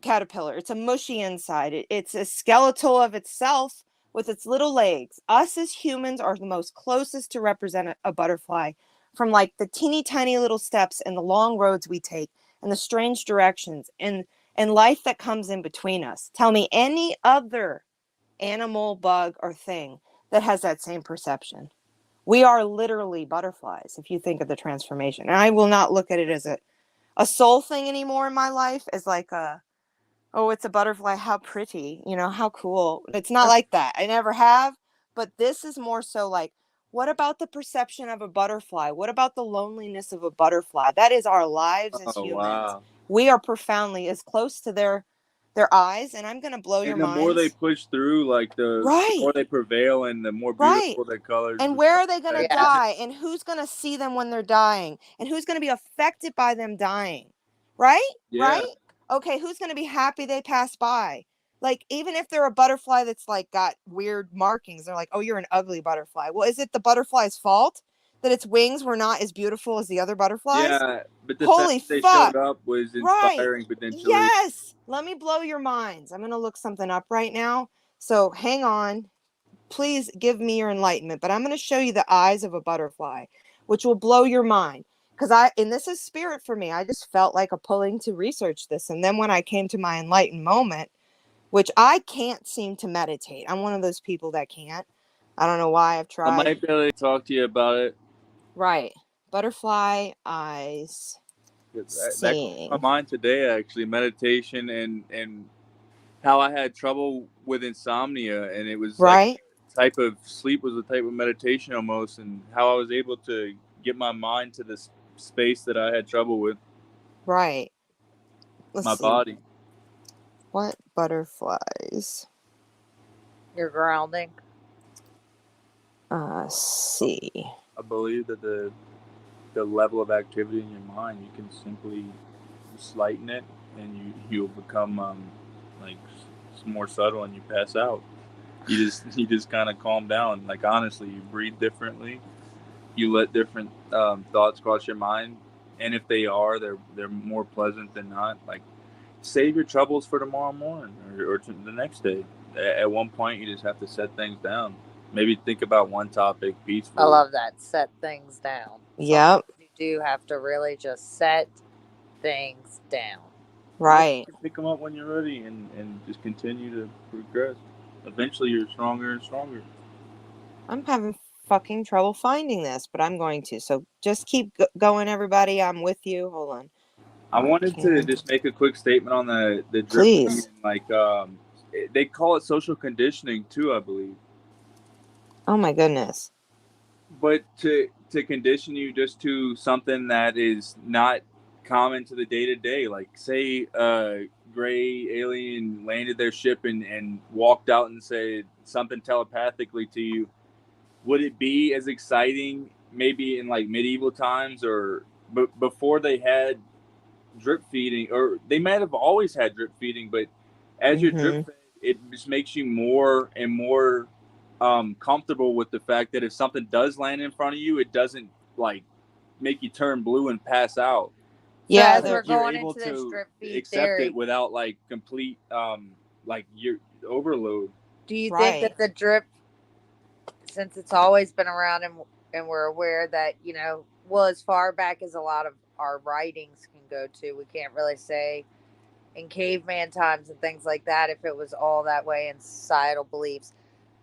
caterpillar. It's a mushy inside. It's a skeletal of itself with its little legs. Us as humans are the most closest to represent a butterfly, from like the teeny tiny little steps and the long roads we take and the strange directions and life that comes in between us. Tell me any other animal, bug, or thing that has that same perception. We are literally butterflies if you think of the transformation. And I will not look at it as a soul thing anymore in my life, as like oh, it's a butterfly, how pretty, how cool. It's not like that. I never have. But this is more so like, what about the perception of a butterfly? What about the loneliness of a butterfly? That is our lives as Oh humans. wow! We are profoundly as close to their eyes, and I'm going to blow your And the more they minds. push through, like the Right. more they prevail, and the more Right. beautiful their colors. And and where stuff are they going to like that. Yeah. die? And who's going to see them when they're dying? And who's going to be affected by them dying? Right? Yeah. Right? Okay, who's going to be happy they passed by? Like, even if they're a butterfly that's like got weird markings, they're like, oh, you're an ugly butterfly. Well, is it the butterfly's fault that its wings were not as beautiful as the other butterflies? Yeah, but the fact Holy they showed fuck. up was Right. inspiring potentially. Yes. Let me blow your minds. I'm going to look something up right now. So hang on. Please give me your enlightenment, but I'm going to show you the eyes of a butterfly, which will blow your mind. And this is spirit for me. I just felt like a pulling to research this. And then when I came to my enlightened moment, which I can't seem to meditate. I'm one of those people that can't. I don't know why. I've I tried. might be able to talk to you about it. Right. Butterfly eyes. That crossed my mind today, actually, meditation and how I had trouble with insomnia, and it was right. like type of sleep was a type of meditation almost, and how I was able to get my mind to this space that I had trouble with. Right. Let's My see. body. What butterflies? You're grounding. See. I believe that the level of activity in your mind, you can simply just lighten it, and you'll become like more subtle, and you pass out. You just kind of calm down. Like honestly, you breathe differently. You let different thoughts cross your mind, and if they're more pleasant than not. Like save your troubles for tomorrow morning or the next day. At one point, you just have to set things down. Maybe think about one topic peacefully. I love that. Set things down. Yep. You do have to really just set things down. Right. Pick them up when you're ready and just continue to progress. Eventually, you're stronger and stronger. I'm having fucking trouble finding this, but I'm going to. So just keep going, everybody. I'm with you. Hold on. I wanted to Can just make a quick statement on the drip please. feeding. Like, they call it social conditioning too, I believe. Oh my goodness. But to condition you just to something that is not common to the day to day, like say gray alien landed their ship and walked out and said something telepathically to you, would it be as exciting maybe in like medieval times or before they had drip feeding, or they might have always had drip feeding, but as you're drip Mm-hmm. fed, it just makes you more and more comfortable with the fact that if something does land in front of you, it doesn't like make you turn blue and pass out. So Yeah, as Like we're they're you're going able into this to drip feed accept it theory, without like complete like your overload. do you think right. that the drip, since it's always been around and we're aware that, you know, well, as far back as a lot of our writings can go to, we can't really say in caveman times and things like that if it was all that way in societal beliefs.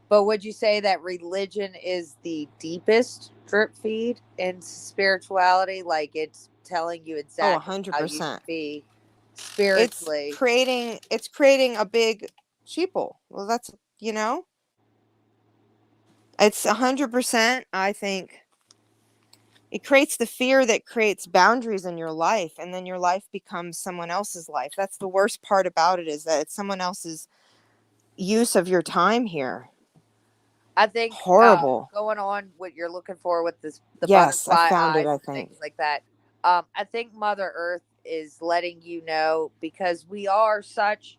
But would you say that religion is the deepest drip feed in spirituality? Like it's telling you Oh, exactly how you 100%. should be It's spiritually. creating a big sheeple. Well, that's, you know, it's 100%. I think it creates the fear that creates boundaries in your life, and then your life becomes someone else's life. That's the worst part about it, is that it's someone else's use of your time here. I think Horrible. going on what you're looking for with this, the Yes, I butterfly found it, eyes I and think. things like that. I think Mother Earth is letting you know because we are such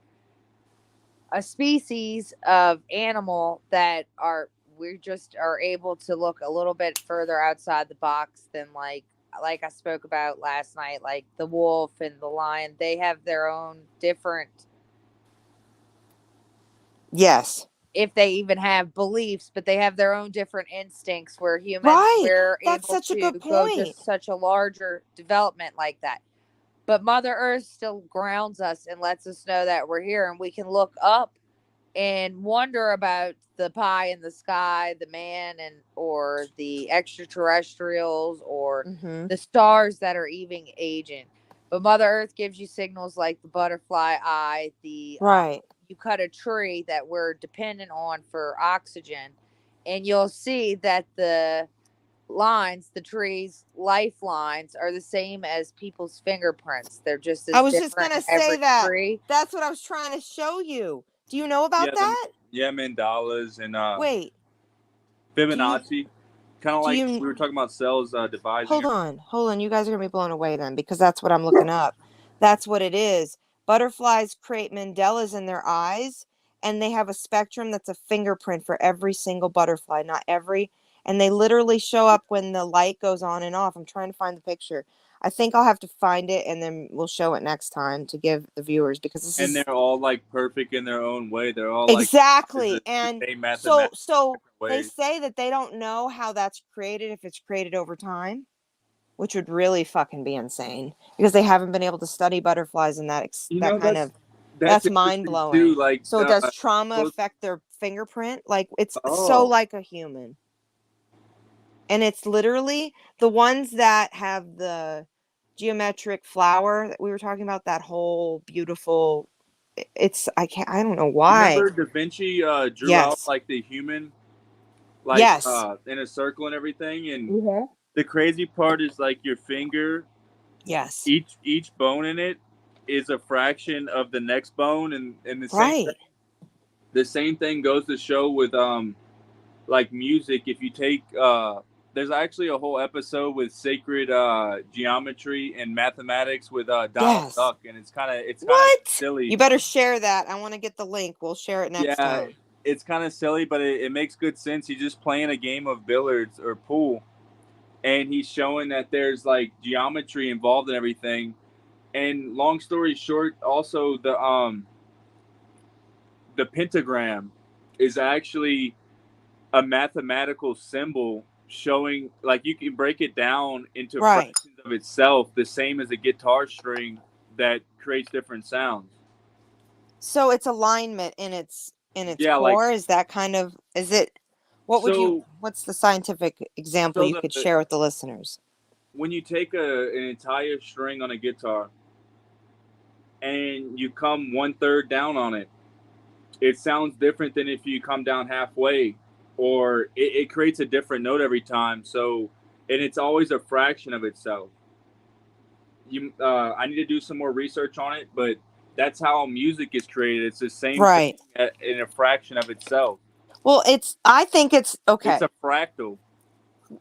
a species of animal that are we just are able to look a little bit further outside the box than like I spoke about last night, like the wolf and the lion. They have their own different, Yes. if they even have beliefs, but they have their own different instincts where humans Right. we're That's able such a to good go to point. such a larger development like that. But Mother Earth still grounds us and lets us know that we're here and we can look up and wonder about the pie in the sky, the man and or the extraterrestrials or Mm-hmm. the stars that are even aging. But Mother Earth gives you signals like the butterfly eye, the Right. you cut a tree that we're dependent on for oxygen, and you'll see that the lines, the trees, lifelines are the same as people's fingerprints. They're just I as was just different gonna in say every that. tree. That's what I was trying to show you. Do you know about Yeah, that? yeah, mandalas and Wait, do you Fibonacci, kind of do like you we were talking about cells devising. hold on, you guys are gonna be blown away then, because that's what I'm looking up. That's what it is. Butterflies create mandalas in their eyes, and they have a spectrum that's a fingerprint for every single butterfly, not every, and they literally show up when the light goes on and off. I'm trying to find the picture. I think I'll have to find it, and then we'll show it next time to give the viewers, because this And is they're all like perfect in their own way. They're all like exactly. the And same so mathematics, so different they ways. say that they don't know how that's created, if it's created over time, which would really fucking be insane, because they haven't been able to study butterflies in You that know, kind of, that's that's mind interesting too. blowing. Like, So does trauma close, affect their fingerprint? Like, it's so oh, like a human. And it's literally the ones that have the geometric flower that we were talking about, that whole beautiful, it's I don't know why. remember Da Vinci drew out Yes. like the human, like Yes. in a circle and everything. And Mm-hmm. the crazy part is like your finger, Yes. each bone in it is a fraction of the next bone, and Right. the same thing goes to show with like music. If you take there's actually a whole episode with sacred geometry and mathematics with Donald Yes. Duck, and it's kind of What? You silly. better share that. I want to get the link. We'll share it next Yeah, time. it's kind of silly, but it makes good sense. He's just playing a game of billiards or pool, and he's showing that there's like geometry involved in everything. And long story short, also the pentagram is actually a mathematical symbol showing, like, you can break it down into Right. fractions of itself, the same as a guitar string that creates different sounds. So it's alignment in its Yeah, like, core. Is that kind of, is it, so what's the scientific example so you could share with the listeners? when you take an entire string on a guitar and you come 1/3 down on it, it sounds different than if you come down halfway, or it creates a different note every time. So, and it's always a fraction of itself. I need to do some more research on it, but that's how music is created. It's the same Right. thing in a fraction of itself. Well, I think it's okay. It's a fractal.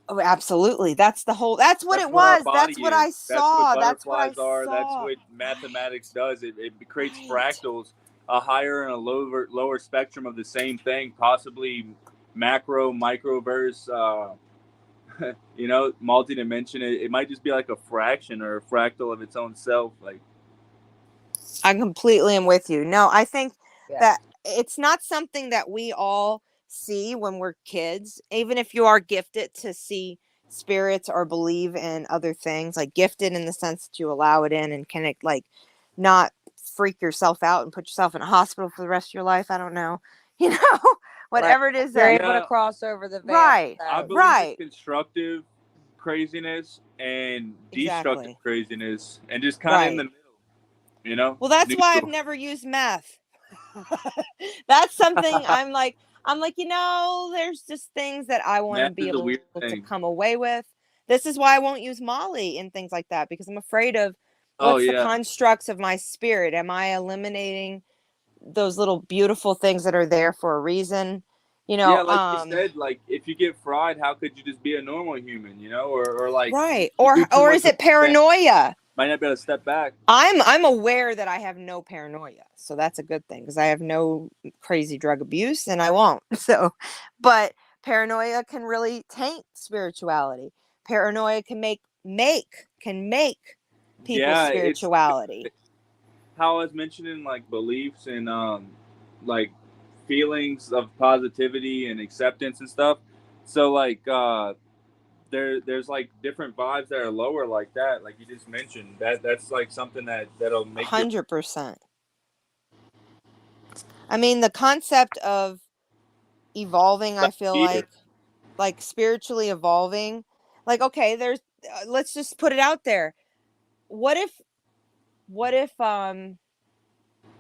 Oh, absolutely. That's what That's it what our was. body That's what I is. That's what saw. That's what I butterflies are. That's saw. what mathematics does. It creates Right. fractals, a higher and a lower spectrum of the same thing, possibly macro, microverse, multi-dimension. It might just be like a fraction or a fractal of its own self. Like, I completely am with you. No, I think Yeah. that it's not something that we all see when we're kids, even if you are gifted to see spirits or believe in other things, like gifted in the sense that you allow it in and can it like not freak yourself out and put yourself in a hospital for the rest of your life. I don't know. Whatever it is You're that able to cross over the veil. Right. I believe Right. in constructive craziness and destructive Exactly. craziness, and just kind of in the middle. Well, that's why I've Neutral. never used meth. That's something I'm like, there's just things that I want to Math be is a able weird to thing. come away with. This is why I won't use Molly and things like that, because I'm afraid of Oh what's the yeah. constructs of my spirit. Am I eliminating those little beautiful things that are there for a reason? Yeah, like you said, like if you get fried, how could you just be a normal human, or like Right. you do too Or much is it of one thing, paranoia? might not be able to step back. I'm aware that I have no paranoia, so that's a good thing because I have no crazy drug abuse and I won't. So, but paranoia can really taint spirituality. Paranoia can make people's Yeah, it's spirituality. how I was mentioning like beliefs and like feelings of positivity and acceptance and stuff. So like there's like different vibes that are lower like that, like you just mentioned. That's like something that'll make you 100%. I mean, the concept of evolving, I like feel fear. like spiritually evolving. Like, okay, there's let's just put it out there. What if how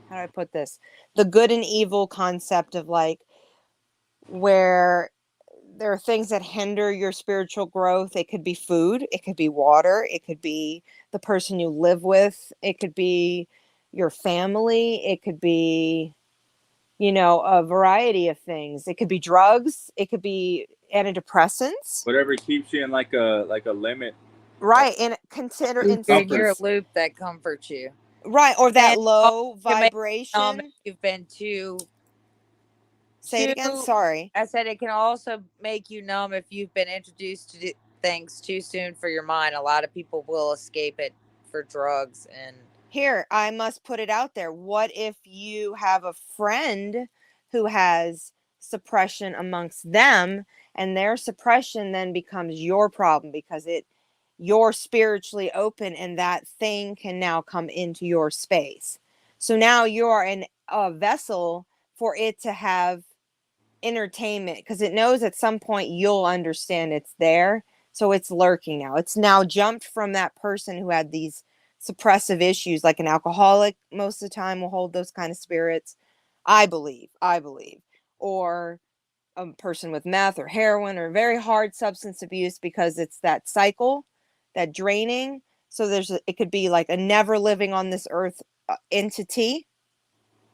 do I put this? The good and evil concept of like where there are things that hinder your spiritual growth. It could be food, it could be water, it could be the person you live with, it could be your family, it could be, a variety of things. It could be drugs, it could be antidepressants. Whatever keeps you in like a limit. Right. And consider Keep you in your instance. loop that comforts you. Right. Or that And low can make vibration. you've been too. Say it again. Sorry. I said it can also make you numb if you've been introduced to things too soon for your mind. A lot of people will escape it for drugs and. Here, I must put it out there. What if you have a friend who has suppression amongst them, and their suppression then becomes your problem because you're spiritually open and that thing can now come into your space. So now you're a vessel for it to have entertainment because it knows at some point you'll understand it's there. So it's lurking now. It's now jumped from that person who had these suppressive issues, like an alcoholic most of the time will hold those kind of spirits. I believe. Or a person with meth or heroin or very hard substance abuse, because it's that cycle, that draining. So it could be like a never living on this earth entity,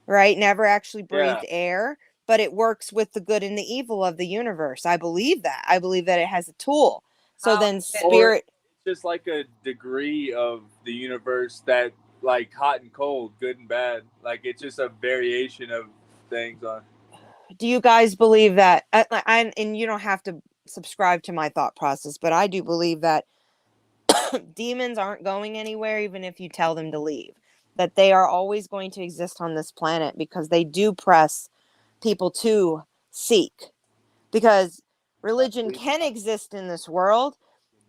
right? Never actually breathed air, but it works with the good and the evil of the universe. I believe that. I believe that it has a tool. So then spirit. Or it's just like a degree of the universe that like hot and cold, good and bad. Like it's just a variation of things on. Do you guys believe that? And you don't have to subscribe to my thought process, but I do believe that demons aren't going anywhere, even if you tell them to leave. That they are always going to exist on this planet because they do press people to seek. Because religion can exist in this world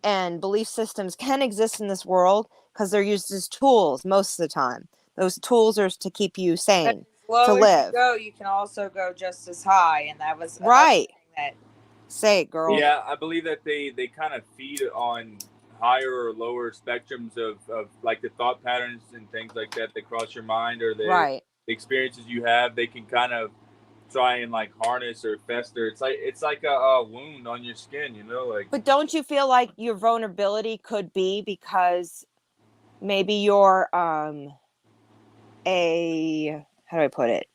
and belief systems can exist in this world because they're used as tools most of the time. Those tools are to keep you sane, to live. You can also go just as high, and that was right. Thing that say it, girl. Yeah, I believe that they kind of feed on higher or lower spectrums of like the thought patterns and things like that cross your mind, or the Right. experiences you have, they can kind of try and like harness or fester. It's like a wound on your skin, you know, like. But don't you feel like your vulnerability could be because maybe you're a, how do I put it?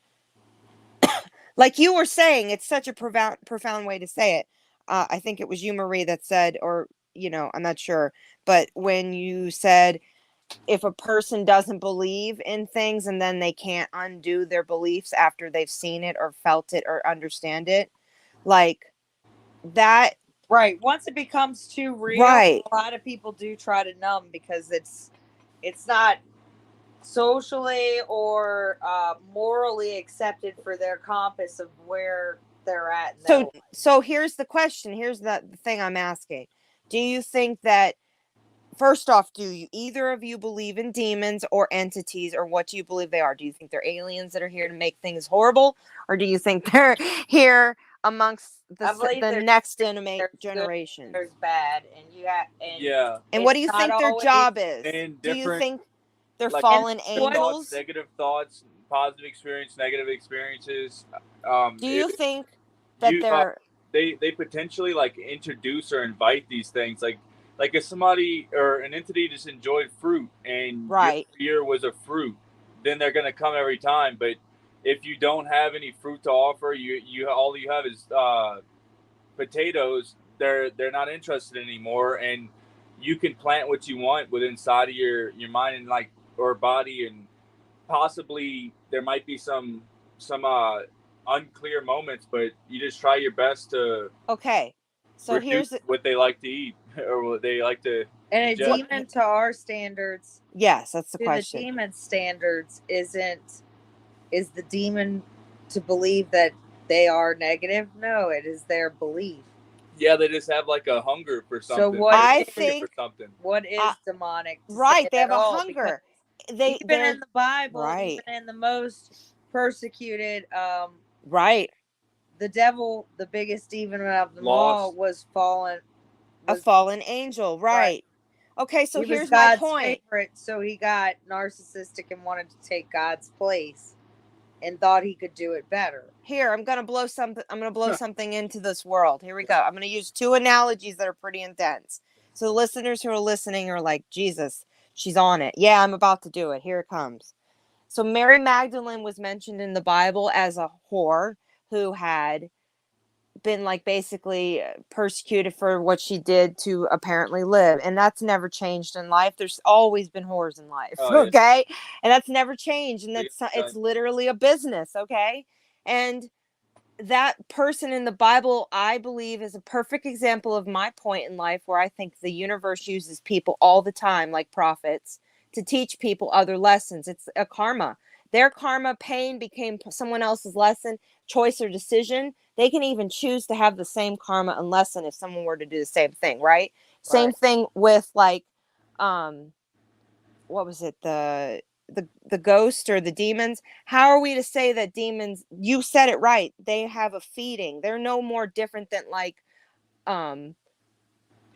Like you were saying, it's such a profound way to say it. I think it was you, Marie, that said, or, you know, I'm not sure, but when you said, if a person doesn't believe in things and then they can't undo their beliefs after they've seen it or felt it or understand it, like that. Right. Once it becomes too real, Right. a lot of people do try to numb because it's not socially or morally accepted for their compass of where they're at in their life. So here's the question. Here's the thing I'm asking. Do you think that, first off, do you either of you believe in demons or entities, or what do you believe they are? Do you think they're aliens that are here to make things horrible, or do you think they're here amongst the next generation? There's bad, and Yeah. And what do you think their job is? And do you think they're like fallen angels? Negative thoughts, positive experience, negative experiences. Do you think that they're they potentially like introduce or invite these things, like if somebody or an entity just enjoyed fruit and right. your year was a fruit, then they're gonna come every time. But if you don't have any fruit to offer, you all you have is potatoes. They're not interested anymore, and you can plant what you want within inside of your mind and like or body, and possibly there might be some unclear moments, but you just try your best to so here's what they like to eat or what they like to and a demon to our standards. Yes, that's the question. The demon standards is the demon to believe that they are negative? No, it is their belief. Yeah, they just have like a hunger for something. So what what is demonic? Right, they have a hunger. Even in the Bible, right. even in the most persecuted, right, the devil, the biggest demon of them all, was a fallen angel. Right. Okay, so here's my point. Favorite, so he got narcissistic and wanted to take God's place and thought he could do it better. Here, I'm gonna blow something into this world. Here we go. I'm gonna use two analogies that are pretty intense. So the listeners who are listening are like, Jesus, she's on it. Yeah, I'm about to do it. Here it comes. So Mary Magdalene was mentioned in the Bible as a whore who had been like basically persecuted for what she did to apparently live, and that's never changed in life. There's always been whores in life. Okay, and that's never changed, and it's literally a business. Okay, and that person in the Bible, I believe, is a perfect example of my point in life, where I think the universe uses people all the time, like prophets, to teach people other lessons. It's a karma. Their karma, pain became someone else's lesson, choice or decision. They can even choose to have the same karma and lesson if someone were to do the same thing, right? Same thing with like, what was it? The ghost or the demons. How are we to say that demons, you said it right, they have a feeding? They're no more different than like a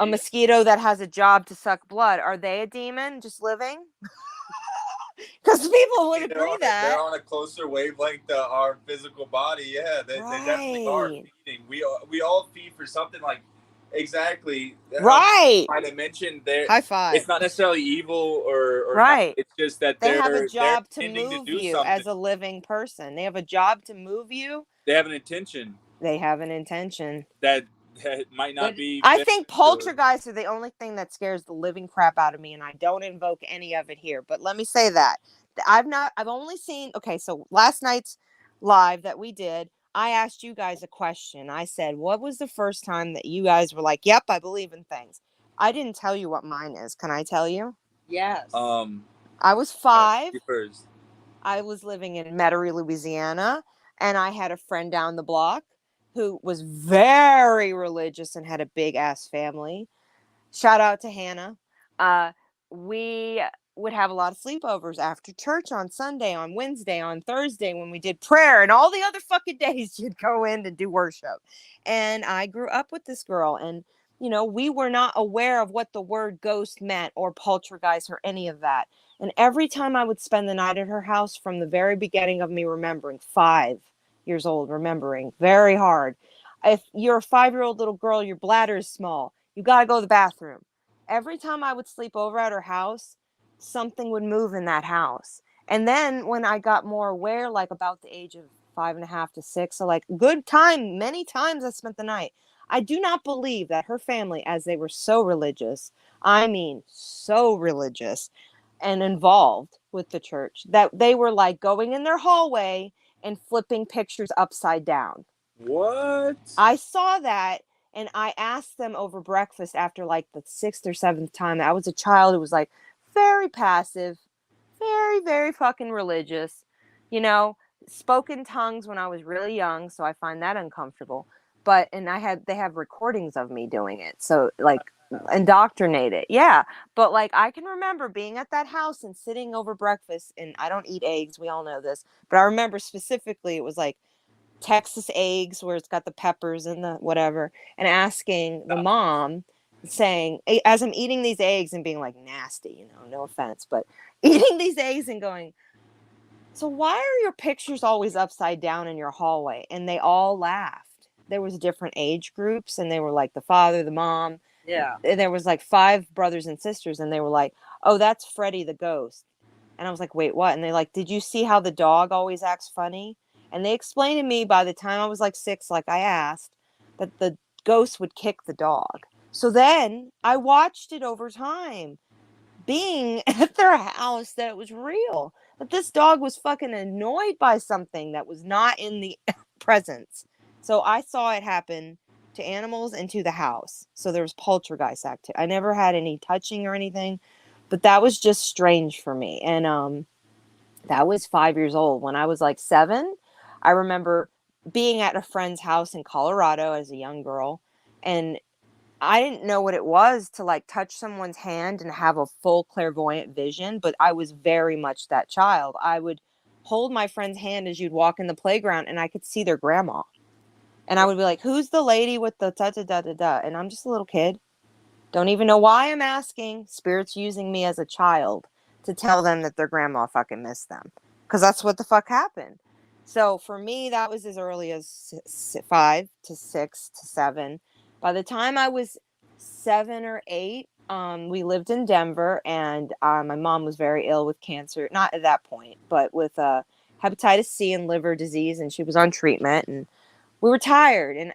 mosquito that has a job to suck blood. Are they a demon just living? Because people would agree that they're on a closer wavelength to our physical body. Yeah, they definitely are feeding. We all feed for something, like exactly. Right. I mentioned there. High five. It's not necessarily evil or right. Not. It's just that they have a job to move you something. As a living person. They have a job to move you. They have an intention. They have an intention. That might not be. I think poltergeists are the only thing that scares the living crap out of me, and I don't invoke any of it here. But let me say that I've only seen. Okay, so last night's live that we did, I asked you guys a question. I said, what was the first time that you guys were like, yep, I believe in things? I didn't tell you what mine is. Can I tell you? Yes. I was 5. I was living in Metairie, Louisiana, and I had a friend down the block who was very religious and had a big ass family. Shout out to Hannah. We would have a lot of sleepovers after church on Sunday, on Wednesday, on Thursday when we did prayer, and all the other fucking days you'd go in to do worship. And I grew up with this girl, and we were not aware of what the word ghost meant or poltergeist or any of that. And every time I would spend the night at her house, from the very beginning of me remembering, 5 years old, remembering very hard. If you're a 5-year-old little girl, your bladder is small. You got to go to the bathroom. Every time I would sleep over at her house, something would move in that house. And then when I got more aware, like about the age of 5.5 to 6, so like good time, many times I spent the night. I do not believe that her family, as they were so religious, I mean, so religious and involved with the church, that they were like going in their hallway and flipping pictures upside down. What? I saw that, and I asked them over breakfast after like the 6th or 7th time. I was a child who was like very passive, very, very fucking religious, spoke in tongues when I was really young. So I find that uncomfortable. And they have recordings of me doing it. So like indoctrinated. Yeah. But like, I can remember being at that house and sitting over breakfast, and I don't eat eggs. We all know this, but I remember specifically it was like Texas eggs where it's got the peppers and the whatever, and asking the mom, saying, as I'm eating these eggs and being like nasty, no offense, but eating these eggs and going, so why are your pictures always upside down in your hallway? And they all laughed. There was different age groups, and they were like the father, the mom. Yeah. And there was like 5 brothers and sisters, and they were like, oh, that's Freddie the ghost. And I was like, wait, what? And they're like, did you see how the dog always acts funny? And they explained to me by the time I was like 6, like I asked, that the ghost would kick the dog. So then I watched it over time, being at their house, that it was real. That this dog was fucking annoyed by something that was not in the presence. So I saw it happen to animals and to the house. So there was poltergeist activity. I never had any touching or anything, but that was just strange for me. And that was 5 years old. When I was like 7, I remember being at a friend's house in Colorado as a young girl, and I didn't know what it was to like touch someone's hand and have a full clairvoyant vision, but I was very much that child. I would hold my friend's hand as you'd walk in the playground, and I could see their grandma. And I would be like, who's the lady with the da da da da da? And I'm just a little kid. Don't even know why I'm asking. Spirit's using me as a child to tell them that their grandma fucking missed them. Because that's what the fuck happened. So for me, that was as early as 5 to 6 to 7. By the time I was 7 or 8, we lived in Denver, and my mom was very ill with cancer. Not at that point, but with hepatitis C and liver disease, and she was on treatment. And we were tired. And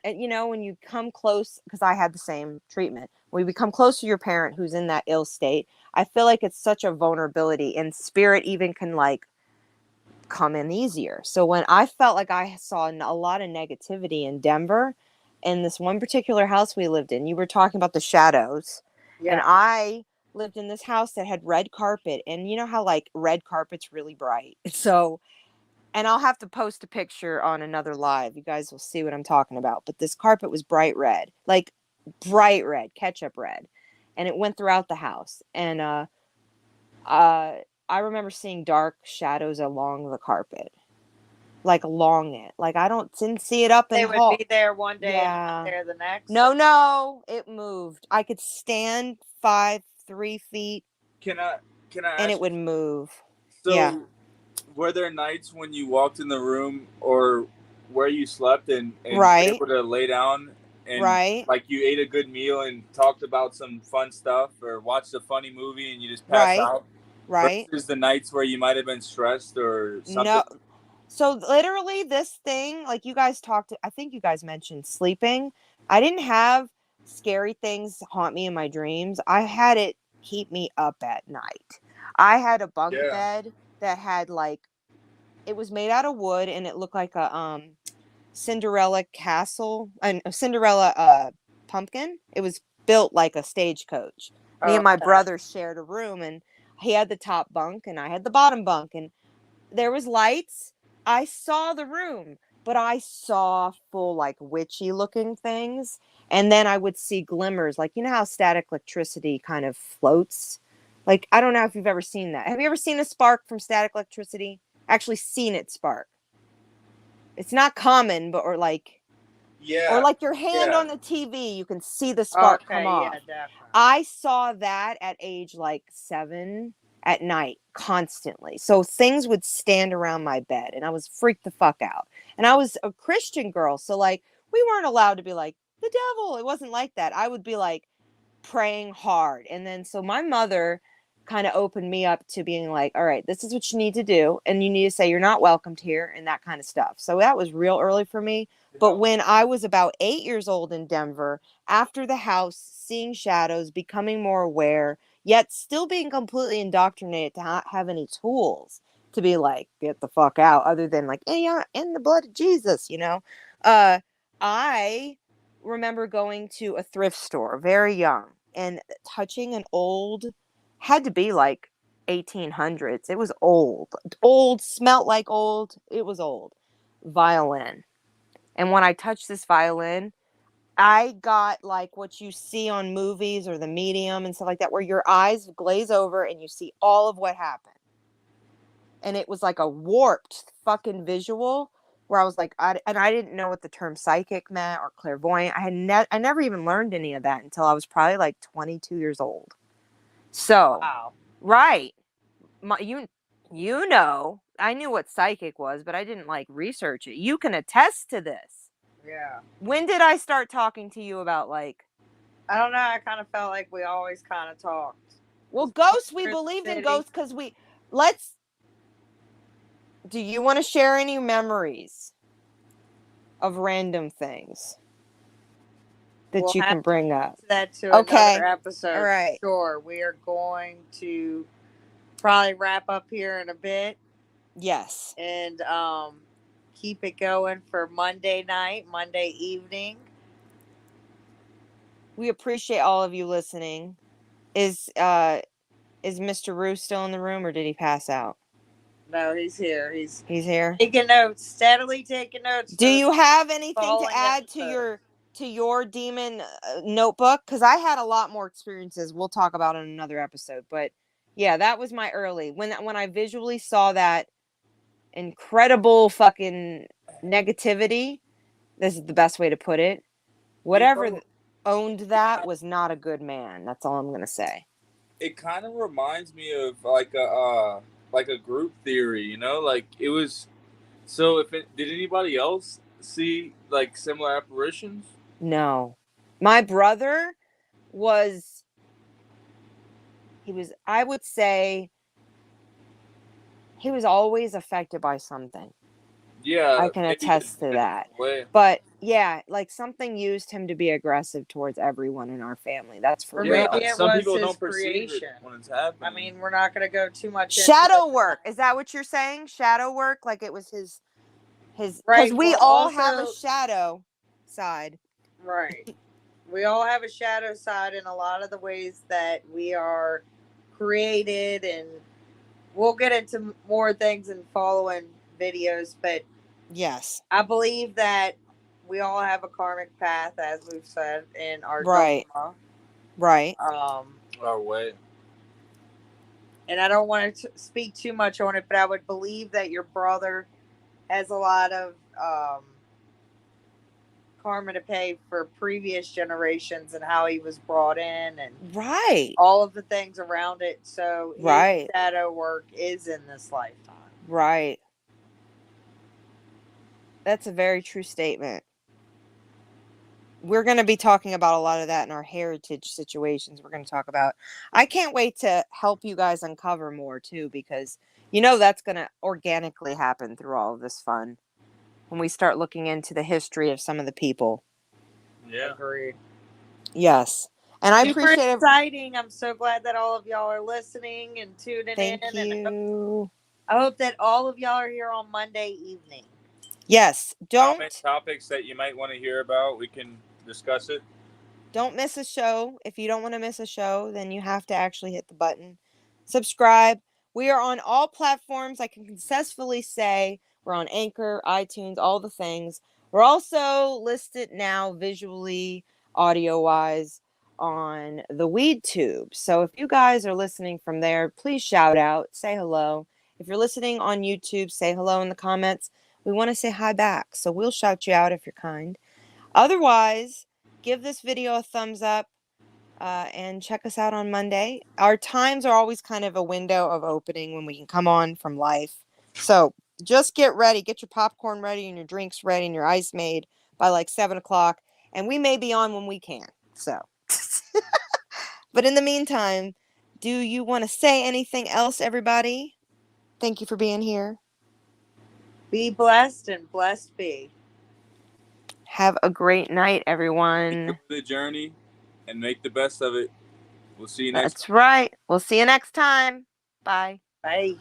when you come close, because I had the same treatment, when you become close to your parent who's in that ill state, I feel like it's such a vulnerability, and spirit even can like come in easier. So when I felt like I saw a lot of negativity in Denver, in this one particular house we lived in, you were talking about the shadows. Yeah. And I lived in this house that had red carpet, and you know how like red carpet's really bright. So, and I'll have to post a picture on another live. You guys will see what I'm talking about. But this carpet was bright red, like bright red, ketchup red. And it went throughout the house. And I remember seeing dark shadows along the carpet, like along it. Like didn't see it up in They the would hall. be there one day and Yeah. not there the next. No, it moved. I could stand 3 feet, Can I and ask it would move. So, Yeah. were there nights when you walked in the room or where you slept and Right. were able to lay down and Right. like you ate a good meal and talked about some fun stuff or watched a funny movie and you just passed out? Right. Versus the nights where you might have been stressed or something? No. So literally this thing, like you guys I think you guys mentioned sleeping. I didn't have scary things haunt me in my dreams. I had it keep me up at night. I had a bunk bed that had like, it was made out of wood, and it looked like a Cinderella castle, a Cinderella pumpkin. It was built like a stagecoach. Me and my brother shared a room, and he had the top bunk and I had the bottom bunk, and there was lights. I saw the room, but I saw full like witchy looking things. And then I would see glimmers, like, you know how static electricity kind of floats? Like, I don't know if you've ever seen that. Have you ever seen a spark from static electricity? Actually seen it spark. It's not common, but or like Yeah. Or like your hand Yeah. on the TV, you can see the spark come Okay, off. yeah, definitely. I saw that at age like 7 at night constantly. So things would stand around my bed and I was freaked the fuck out. And I was a Christian girl. So like we weren't allowed to be like, the devil. It wasn't like that. I would be like praying hard. And then so my mother kind of opened me up to being like, all right, this is what you need to do. And you need to say you're not welcomed here and that kind of stuff. So that was real early for me. But when I was about 8 years old in Denver, after the house, seeing shadows, becoming more aware, yet still being completely indoctrinated to not have any tools to be like, get the fuck out, other than like, hey, in the blood of Jesus, you know? I remember going to a thrift store very young and touching an old, had to be like 1800s. It was old, smelt like old. It was old violin. And when I touched this violin, I got like what you see on movies or the medium and stuff like that, where your eyes glaze over and you see all of what happened. And it was like a warped fucking visual where I was like, I didn't know what the term psychic meant or clairvoyant. I never even learned any of that until I was probably like 22 years old. So, Wow. right. You know, I knew what psychic was, but I didn't like research it. You can attest to this. Yeah. When did I start talking to you about like, I don't know. I kind of felt like we always kind of talked. well, ghosts, we We're in the believed in city. ghosts because do you want to share any memories of random things that We'll you have can bring up? that to Okay. another episode. All right. Sure. We are going to probably wrap up here in a bit Yes. and keep it going for Monday night, Monday evening. We appreciate all of you listening. Is Mr. Roo still in the room or did he pass out? No, he's here. He's here. taking notes, steadily taking notes. Do you have anything to following add to your demon notebook? Because I had a lot more experiences. We'll talk about in another episode. But yeah, that was my early when I visually saw that incredible fucking negativity. This is the best way to put it. Whatever owned that was not a good man. That's all I'm gonna say. It kind of reminds me of like a group theory, you know, like it was. So did anybody else see like similar apparitions? No, my brother I would say he was always affected by something. Yeah, I can attest to that. Way. But yeah, like something used him to be aggressive towards everyone in our family. That's for real. Maybe it some was people his don't perceive creation. it when it's happening. I mean, we're not going to go too much Shadow work. Is that what you're saying? Shadow work? Like it was his because right. we all have a shadow side. Right. We all have a shadow side in a lot of the ways that we are created, and we'll get into more things in following videos, but yes, I believe that we all have a karmic path, as we've said in our right dogma. right our way. And I don't want to speak too much on it, but I would believe that your brother has a lot of karma to pay for previous generations and how he was brought in and all of the things around it. So his shadow work is in this lifetime. Right. That's a very true statement. We're going to be talking about a lot of that in our heritage situations we're going to talk about. I can't wait to help you guys uncover more too, because that's going to organically happen through all of this fun when we start looking into the history of some of the people. Yeah. Agreed. Yes. And I appreciate it. Exciting. I'm so glad that all of y'all are listening and tuning in. Thank you. I hope that all of y'all are here on Monday evening. Yes. Comment topics that you might want to hear about. We can discuss it. Don't miss a show. If you don't want to miss a show, then you have to actually hit the button. Subscribe. We are on all platforms. I can successfully say we're on Anchor, iTunes, all the things. We're also listed now visually, audio-wise, on the WeedTube. So if you guys are listening from there, please shout out, say hello. If you're listening on YouTube, say hello in the comments. We want to say hi back, so we'll shout you out if you're kind. Otherwise, give this video a thumbs up and check us out on Monday. Our times are always kind of a window of opening when we can come on from life. So just get ready. Get your popcorn ready and your drinks ready and your ice made by like 7 o'clock. And we may be on when we can. So, but in the meantime, do you want to say anything else, everybody? Thank you for being here. Be blessed and blessed be. Have a great night, everyone. Enjoy the journey and make the best of it. We'll see you next time. That's right. We'll see you next time. Bye. Bye.